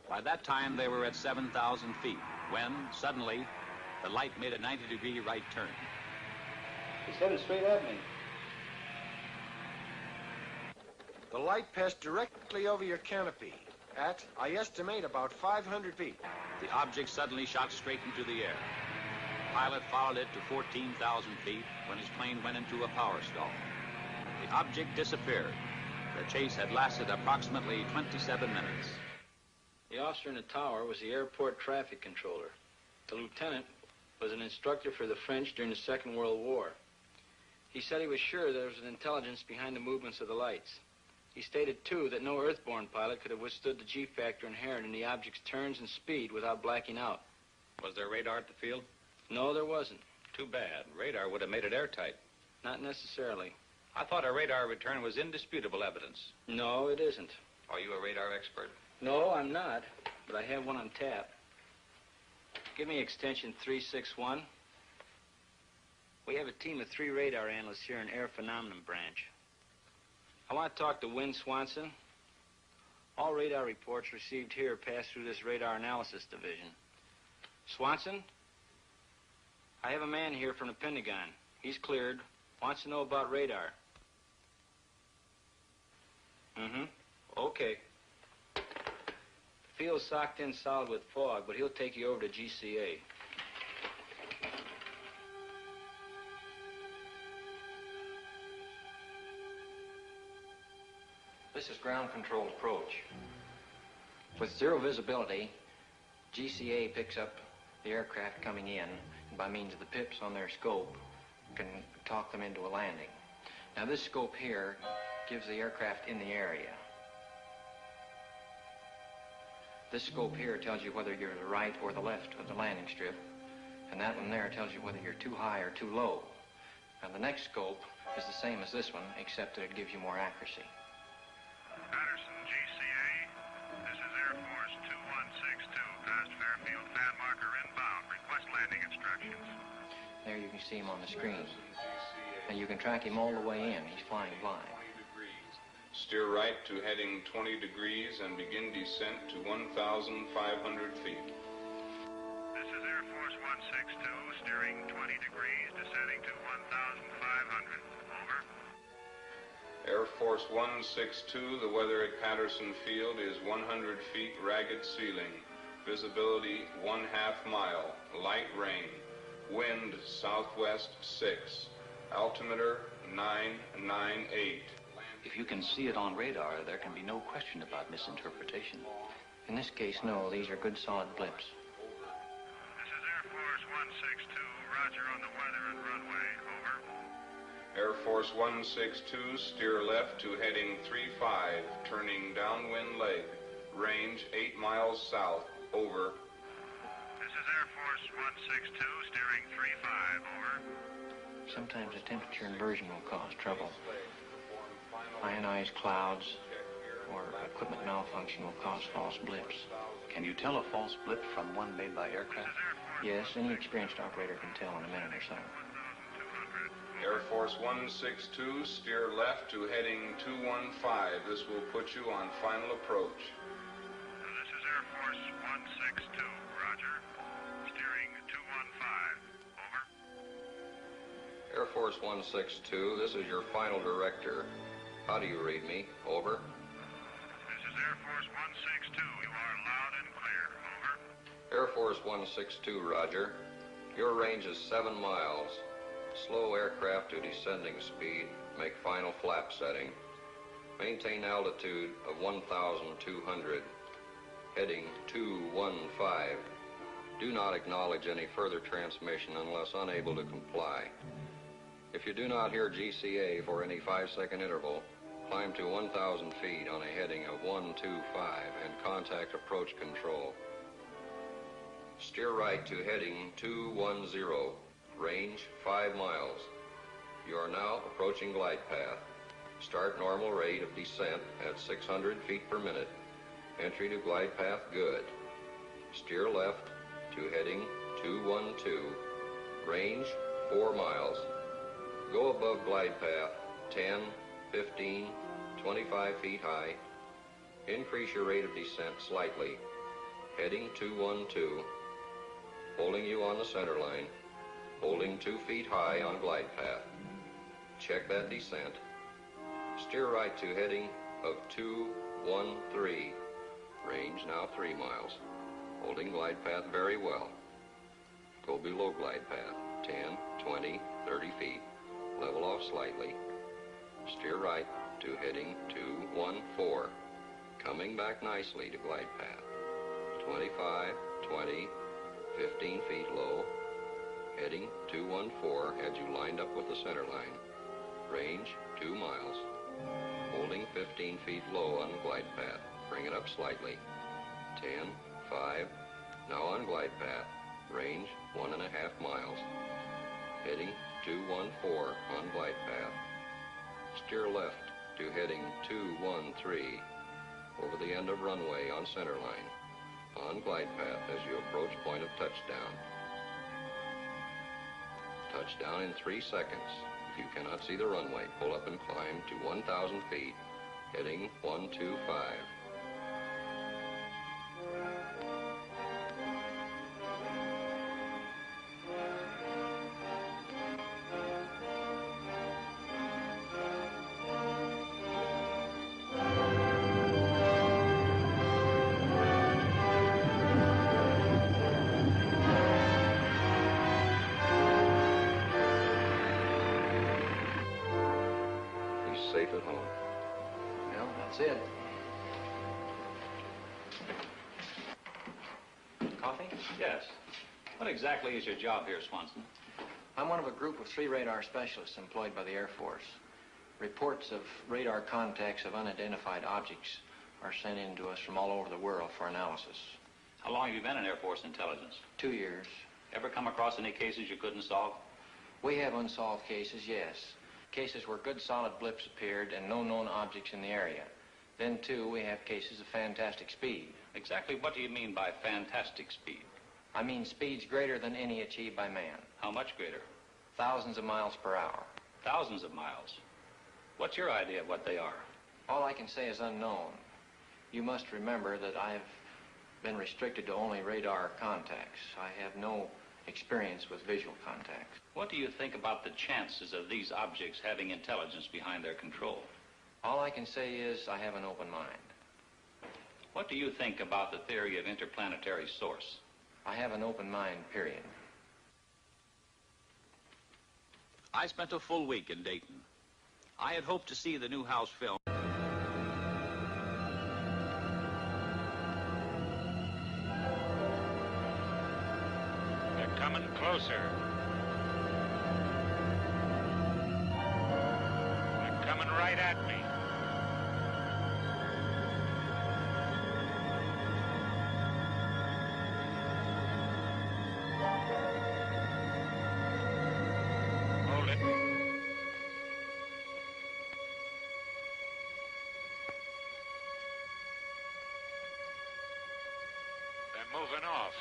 By that time, they were at 7,000 feet, when, suddenly, the light made a 90-degree right turn. It's headed straight at me. The light passed directly over your canopy at, I estimate, about 500 feet. The object suddenly shot straight into the air. The pilot followed it to 14,000 feet when his plane went into a power stall. The object disappeared. The chase had lasted approximately 27 minutes. The officer in the tower was the airport traffic controller. The lieutenant was an instructor for the French during the Second World War. He said he was sure there was an intelligence behind the movements of the lights. He stated, too, that no earthborn pilot could have withstood the G-factor inherent in the object's turns and speed without blacking out. Was there radar at the field? No, there wasn't. Too bad. Radar would have made it airtight. Not necessarily. I thought a radar return was indisputable evidence. No, it isn't. Are you a radar expert? No, I'm not, but I have one on tap. Give me extension 361. We have a team of 3 radar analysts here in Air Phenomenon Branch. I want to talk to Wynn Swanson. All radar reports received here pass through this radar analysis division. Swanson? I have a man here from the Pentagon. He's cleared. Wants to know about radar. Okay. The field's socked in solid with fog, but he'll take you over to GCA. This is ground control approach. With zero visibility, GCA picks up the aircraft coming in, and by means of the pips on their scope, can talk them into a landing. Now this scope here gives the aircraft in the area. This scope here tells you whether you're to the right or the left of the landing strip, and that one there tells you whether you're too high or too low. Now the next scope is the same as this one, except that it gives you more accuracy. Patterson, GCA. This is Air Force 2162, past Fairfield, pad marker inbound. Request landing instructions. There you can see him on the screen. And you can track him all the way in. He's flying blind. Steer right to heading 20 degrees and begin descent to 1,500 feet. This is Air Force 162, steering 20 degrees, descending to 1,500. Over. Air Force 162, the weather at Patterson Field is 100 feet ragged ceiling. Visibility 1/2 mile. Light rain. Wind southwest 6. Altimeter 998. If you can see it on radar, there can be no question about misinterpretation. In this case, no. These are good, solid blips. This is Air Force 162, roger on the weather and runway. Over. Air Force 162, steer left to heading 35, turning downwind leg. Range 8 miles south. Over. This is Air Force 162, steering 35. Over. Sometimes a temperature inversion will cause trouble. Ionized clouds or equipment malfunction will cause false blips. Can you tell a false blip from one made by aircraft? Yes, any experienced operator can tell in a minute or so. Air Force 162, steer left to heading 215. This will put you on final approach. This is Air Force 162, roger. Steering 215. Over. Air Force 162, this is your final director. How do you read me? Over. This is Air Force 162. You are loud and clear. Over. Air Force 162, roger. Your range is 7 miles. Slow aircraft to descending speed. Make final flap setting. Maintain altitude of 1,200. Heading 215. Do not acknowledge any further transmission unless unable to comply. If you do not hear GCA for any 5-second interval, climb to 1,000 feet on a heading of 125 and contact approach control. Steer right to heading 210, range 5 miles. You are now approaching glide path. Start normal rate of descent at 600 feet per minute. Entry to glide path good. Steer left to heading 212. Range 4 miles. Go above glide path 10, 15, 25 feet high. Increase your rate of descent slightly. Heading 212. Holding you on the center line. Holding 2 feet high on glide path. Check that descent. Steer right to heading of 213. Range now 3 miles. Holding glide path very well. Go below glide path 10, 20, 30 feet. Level off slightly. Steer right to heading 214. Coming back nicely to glide path. 25, 20, 15 feet low. Heading 214 had you lined up with the center line. Range 2 miles. Holding 15 feet low on glide path. Bring it up slightly. 10, 5. Now on glide path. Range 1.5 miles. Heading 214 on glide path. Steer left to heading 213 over the end of runway on center line. On glide path as you approach point of touchdown. Touchdown in 3 seconds. If you cannot see the runway, pull up and climb to 1,000 feet. Heading 125. Safe at home. Well, that's it. Coffee? Yes. What exactly is your job here, Swanson? I'm one of a group of 3 radar specialists employed by the Air Force. Reports of radar contacts of unidentified objects are sent in to us from all over the world for analysis. How long have you been in Air Force intelligence? 2 years. Ever come across any cases you couldn't solve? We have unsolved cases, yes. Cases where good solid blips appeared and no known objects in the area. Then, too, we have cases of fantastic speed. Exactly what do you mean by fantastic speed? I mean speeds greater than any achieved by man. How much greater? Thousands of miles per hour. Thousands of miles. What's your idea of what they are? All I can say is unknown. You must remember that I've been restricted to only radar contacts. I have no experience with visual contacts. What do you think about the chances of these objects having intelligence behind their control? All I can say is I have an open mind. What do you think about the theory of interplanetary source? I have an open mind, period. I spent a full week in Dayton. I had hoped to see the new house film. They're coming closer. They're coming right at me. Hold it. They're moving off.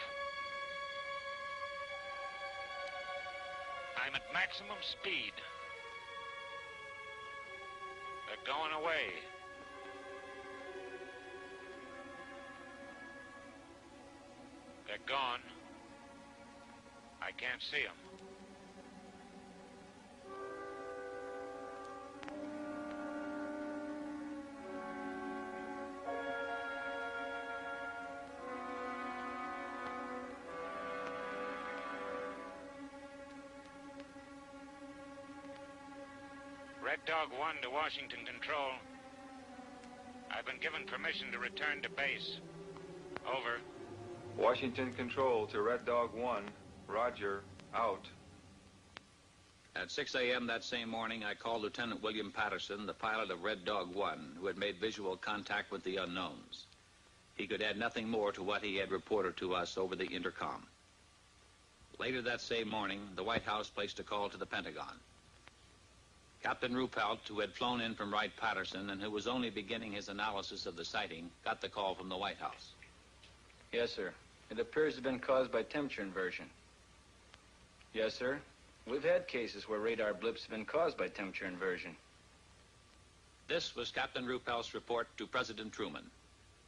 I'm at maximum speed. They're going away. They're gone. I can't see them. Red Dog 1 to Washington Control. I've been given permission to return to base. Over. Washington Control to Red Dog 1. Roger. Out. At 6 a.m. that same morning, I called Lieutenant William Patterson, the pilot of Red Dog 1, who had made visual contact with the unknowns. He could add nothing more to what he had reported to us over the intercom. Later that same morning, the White House placed a call to the Pentagon. Captain Ruppelt, who had flown in from Wright-Patterson and who was only beginning his analysis of the sighting, got the call from the White House. Yes, sir. It appears to have been caused by temperature inversion. Yes, sir. We've had cases where radar blips have been caused by temperature inversion. This was Captain Ruppelt's report to President Truman.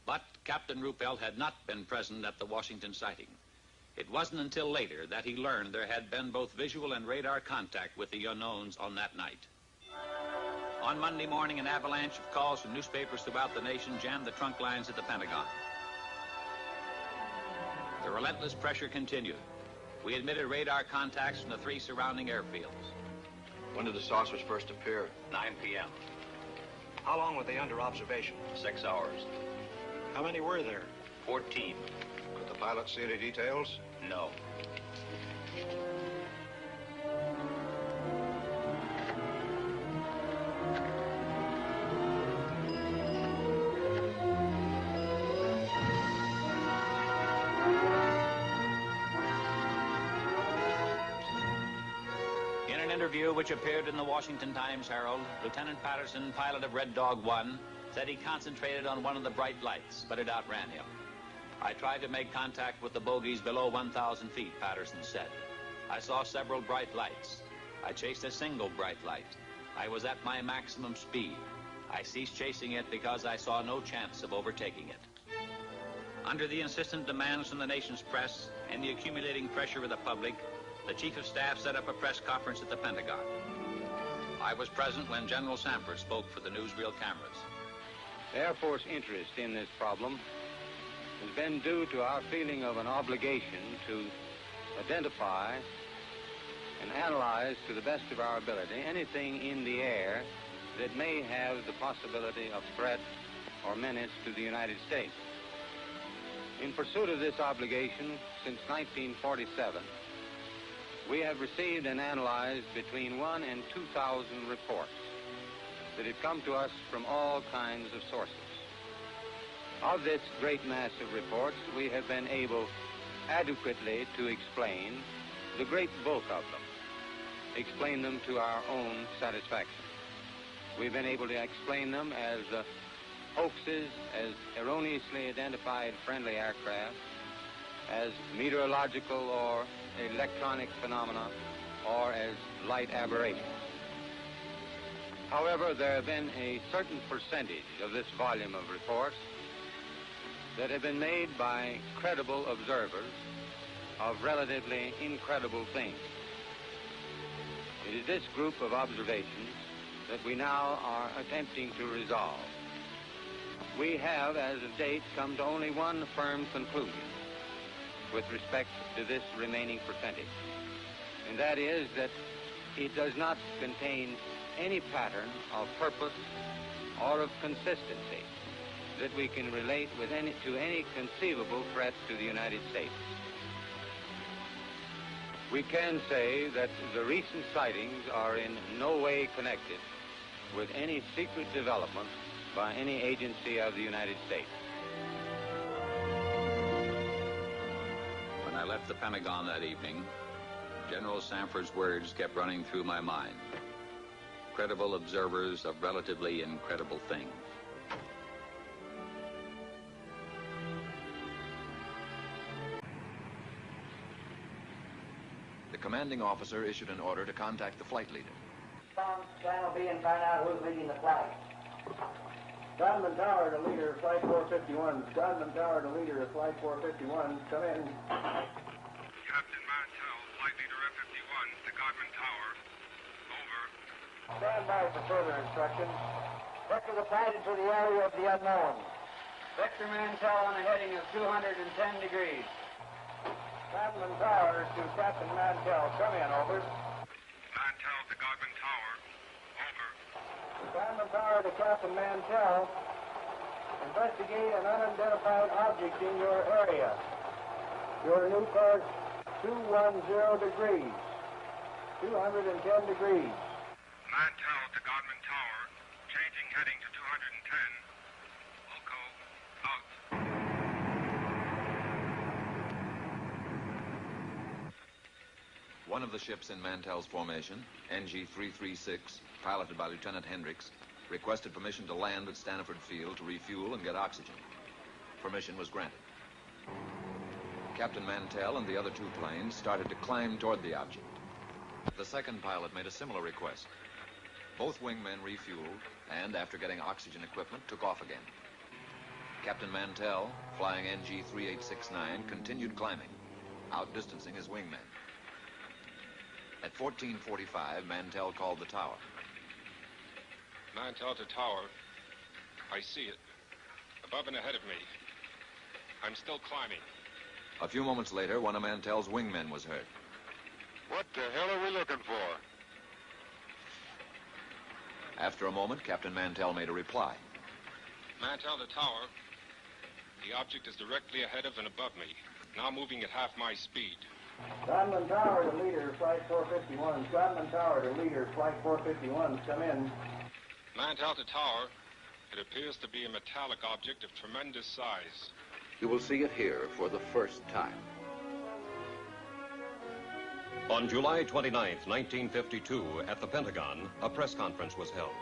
But Captain Ruppelt had not been present at the Washington sighting. It wasn't until later that he learned there had been both visual and radar contact with the unknowns on that night. On Monday morning, an avalanche of calls from newspapers throughout the nation jammed the trunk lines at the Pentagon. The relentless pressure continued. We admitted radar contacts from the 3 surrounding airfields. When did the saucers first appear? 9 p.m. How long were they under observation? 6 hours. How many were there? 14. Could the pilot see any details? No. In an interview which appeared in the Washington Times-Herald, Lieutenant Patterson, pilot of Red Dog 1, said he concentrated on one of the bright lights, but it outran him. I tried to make contact with the bogies below 1,000 feet, Patterson said. I saw several bright lights. I chased a single bright light. I was at my maximum speed. I ceased chasing it because I saw no chance of overtaking it. Under the insistent demands from the nation's press and the accumulating pressure of the public, the Chief of Staff set up a press conference at the Pentagon. I was present when General Sanford spoke for the newsreel cameras. The Air Force interest in this problem has been due to our feeling of an obligation to identify and analyze to the best of our ability anything in the air that may have the possibility of threat or menace to the United States. In pursuit of this obligation, since 1947, we have received and analyzed between 1,000 and 2,000 reports that have come to us from all kinds of sources. Of this great mass of reports, we have been able adequately to explain the great bulk of them, explain them to our own satisfaction. We've been able to explain them as hoaxes, as erroneously identified friendly aircraft, as meteorological or electronic phenomena, or as light aberrations. However, there have been a certain percentage of this volume of reports that have been made by credible observers of relatively incredible things. It is this group of observations that we now are attempting to resolve. We have, as of date, come to only one firm conclusion with respect to this remaining percentage, and that is that it does not contain any pattern of purpose or of consistency that we can relate with to any conceivable threat to the United States. We can say that the recent sightings are in no way connected with any secret development by any agency of the United States. When I left the Pentagon that evening, General Sanford's words kept running through my mind. Credible observers of relatively incredible things. The commanding officer issued an order to contact the flight leader. Channel B and find out who's leading the flight. Gunman Tower to leader of Flight 451. Gunman Tower to leader of Flight 451. Come in. Captain Mantell, flight leader F-51 to Godman Tower. Over. Stand by for further instructions. Vector the flight into the area of the unknown. Vector Mantell on a heading of 210 degrees. Godman Tower to Captain Mantell. Come in, over. Mantell to Godman Tower. Over. Godman Tower to Captain Mantell. Investigate an unidentified object in your area. Your new course, 210 degrees. 210 degrees. Mantell to Godman Tower. Changing heading to 210. Loco, out. One of the ships in Mantell's formation, NG-336, piloted by Lieutenant Hendricks, requested permission to land at Stanford Field to refuel and get oxygen. Permission was granted. Captain Mantell and the other two planes started to climb toward the object. The second pilot made a similar request. Both wingmen refueled and, after getting oxygen equipment, took off again. Captain Mantell, flying NG-3869, continued climbing, outdistancing his wingmen. At 14:45, Mantell called the tower. Mantell to tower. I see it. Above and ahead of me. I'm still climbing. A few moments later, one of Mantell's wingmen was heard. What the hell are we looking for? After a moment, Captain Mantell made a reply. Mantell to tower. The object is directly ahead of and above me. Now moving at half my speed. Godman Tower to leader, flight 451. Godman Tower to leader, flight 451. Come in. Mantell to tower. It appears to be a metallic object of tremendous size. You will see it here for the first time. On July 29th, 1952, at the Pentagon, a press conference was held.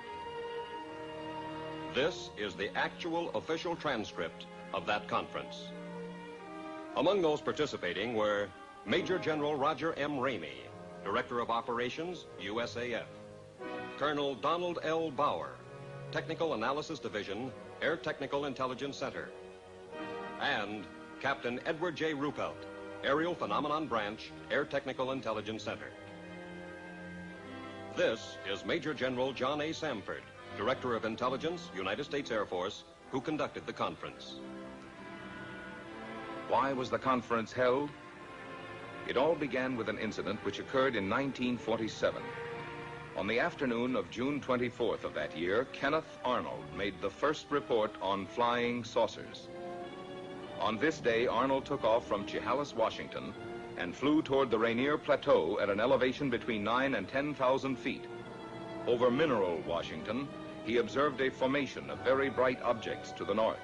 This is the actual official transcript of that conference. Among those participating were Major General Roger M. Ramey, Director of Operations, USAF. Colonel Donald L. Bauer, Technical Analysis Division, Air Technical Intelligence Center. And Captain Edward J. Ruppelt, Aerial Phenomenon Branch, Air Technical Intelligence Center. This is Major General John A. Samford, Director of Intelligence, United States Air Force, who conducted the conference. Why was the conference held? It all began with an incident which occurred in 1947. On the afternoon of June 24th of that year, Kenneth Arnold made the first report on flying saucers. On this day, Arnold took off from Chehalis, Washington, and flew toward the Rainier Plateau at an elevation between 9,000 and 10,000 feet. Over Mineral, Washington, he observed a formation of very bright objects to the north.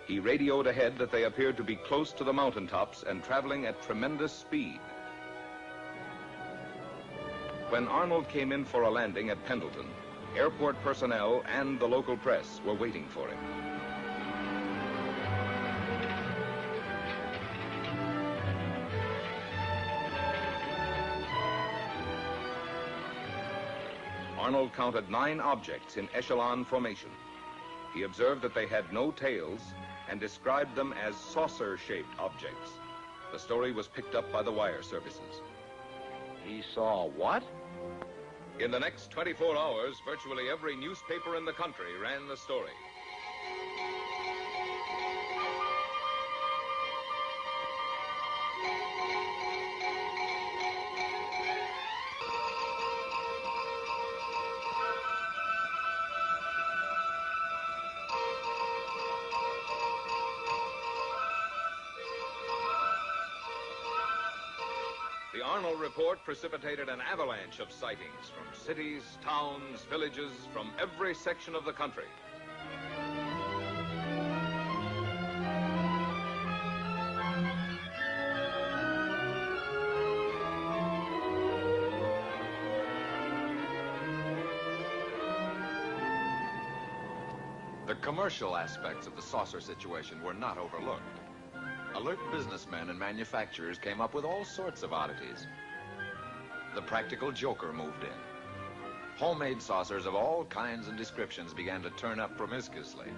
He radioed ahead that they appeared to be close to the mountaintops and traveling at tremendous speed. When Arnold came in for a landing at Pendleton, airport personnel and the local press were waiting for him. Arnold counted 9 objects in echelon formation. He observed that they had no tails and described them as saucer-shaped objects. The story was picked up by the wire services. He saw what? In the next 24 hours, virtually every newspaper in the country ran the story. The Arnold report precipitated an avalanche of sightings from cities, towns, villages, from every section of the country. The commercial aspects of the saucer situation were not overlooked. Alert businessmen and manufacturers came up with all sorts of oddities. The practical joker moved in. Homemade saucers of all kinds and descriptions began to turn up promiscuously.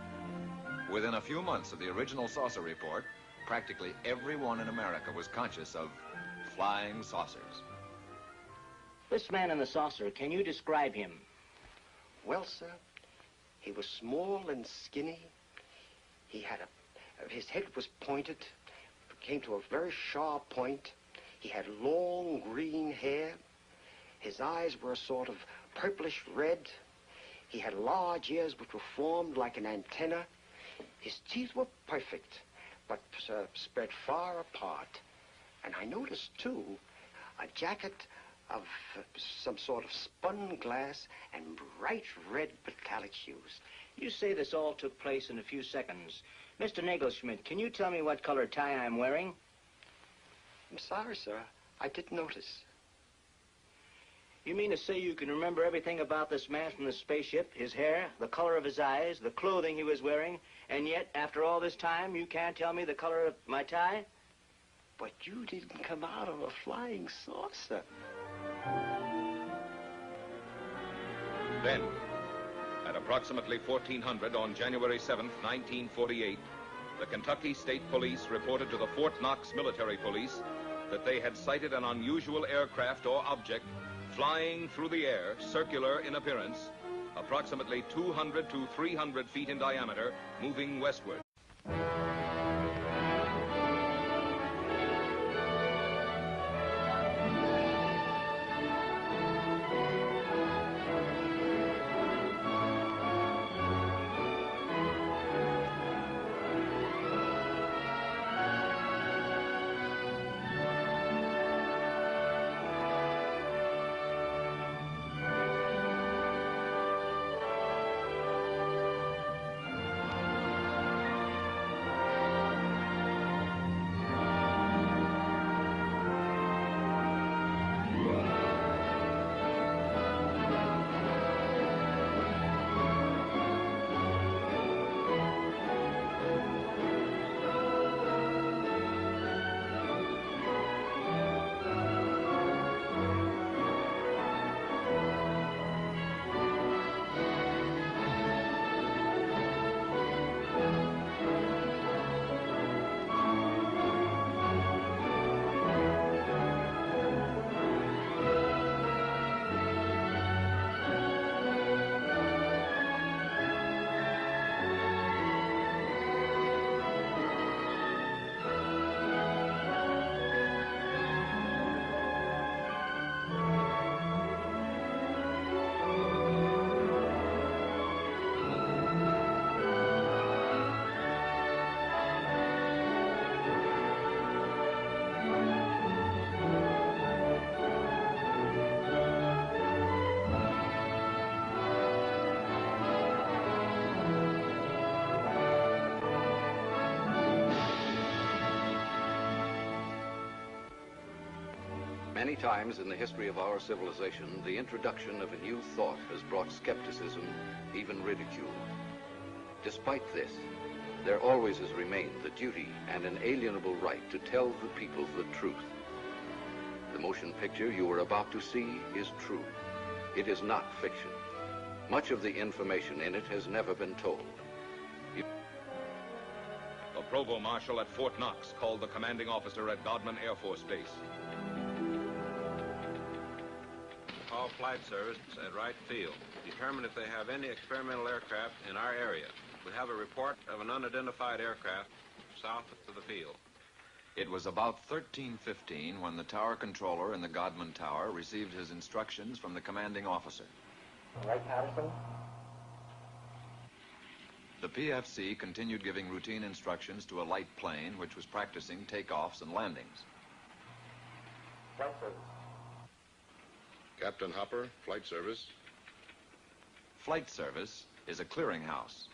Within a few months of the original saucer report, practically everyone in America was conscious of flying saucers. This man in the saucer, can you describe him? Well, sir, he was small and skinny. He had his head was pointed, came to a very sharp point. He had long green hair. His eyes were a sort of purplish red. He had large ears which were formed like an antenna. His teeth were perfect, but spread far apart. And I noticed, too, a jacket of some sort of spun glass and bright red metallic shoes. You say this all took place in a few seconds. Mr. Nagelschmidt, can you tell me what color tie I'm wearing? I'm sorry, sir. I didn't notice. You mean to say you can remember everything about this man from the spaceship, his hair, the color of his eyes, the clothing he was wearing, and yet, after all this time, you can't tell me the color of my tie? But you didn't come out of a flying saucer. Then, at approximately 1400 on January 7th, 1948, the Kentucky State Police reported to the Fort Knox Military Police that they had sighted an unusual aircraft or object flying through the air, circular in appearance, approximately 200 to 300 feet in diameter, moving westward. Many times in the history of our civilization, the introduction of a new thought has brought skepticism, even ridicule. Despite this, there always has remained the duty and inalienable right to tell the people the truth. The motion picture you are about to see is true. It is not fiction. Much of the information in it has never been told. The provost marshal at Fort Knox called the commanding officer at Godman Air Force Base. Call Flight Service at Wright Field. Determine if they have any experimental aircraft in our area. We have a report of an unidentified aircraft south of the field. It was about 13:15 when the tower controller in the Godman Tower received his instructions from the commanding officer. Right, Patterson? The PFC continued giving routine instructions to a light plane which was practicing takeoffs and landings. Flight Service. Captain Hopper, Flight Service. Flight Service is a clearinghouse.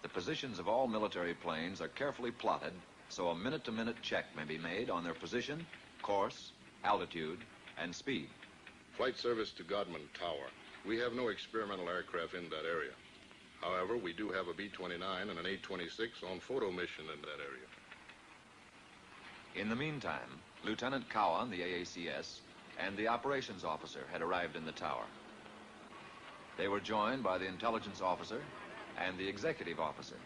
The positions of all military planes are carefully plotted so a minute-to-minute check may be made on their position, course, altitude, and speed. Flight Service to Godman Tower. We have no experimental aircraft in that area. However, we do have a B-29 and an A-26 on photo mission in that area. In the meantime, Lieutenant Cowan, the AACS, and the operations officer had arrived in the tower. They were joined by the intelligence officer and the executive officer.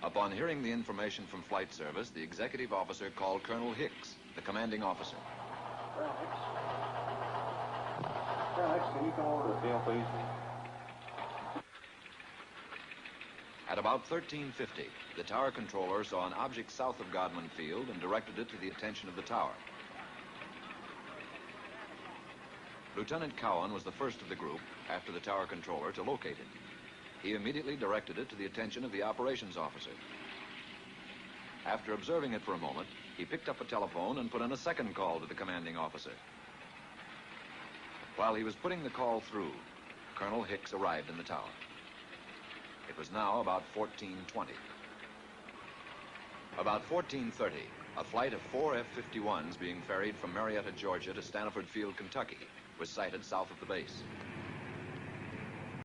Upon hearing the information from Flight Service, the executive officer called Colonel Hicks, the commanding officer. Hicks, can you come over to the field, please? At about 13:50, the tower controller saw an object south of Godman Field and directed it to the attention of the tower. Lieutenant Cowan was the first of the group, after the tower controller, to locate it. He immediately directed it to the attention of the operations officer. After observing it for a moment, he picked up a telephone and put in a second call to the commanding officer. While he was putting the call through, Colonel Hicks arrived in the tower. It was now about 14:20. About 14:30, a flight of 4 F-51s being ferried from Marietta, Georgia to Stanford Field, Kentucky, was sighted south of the base.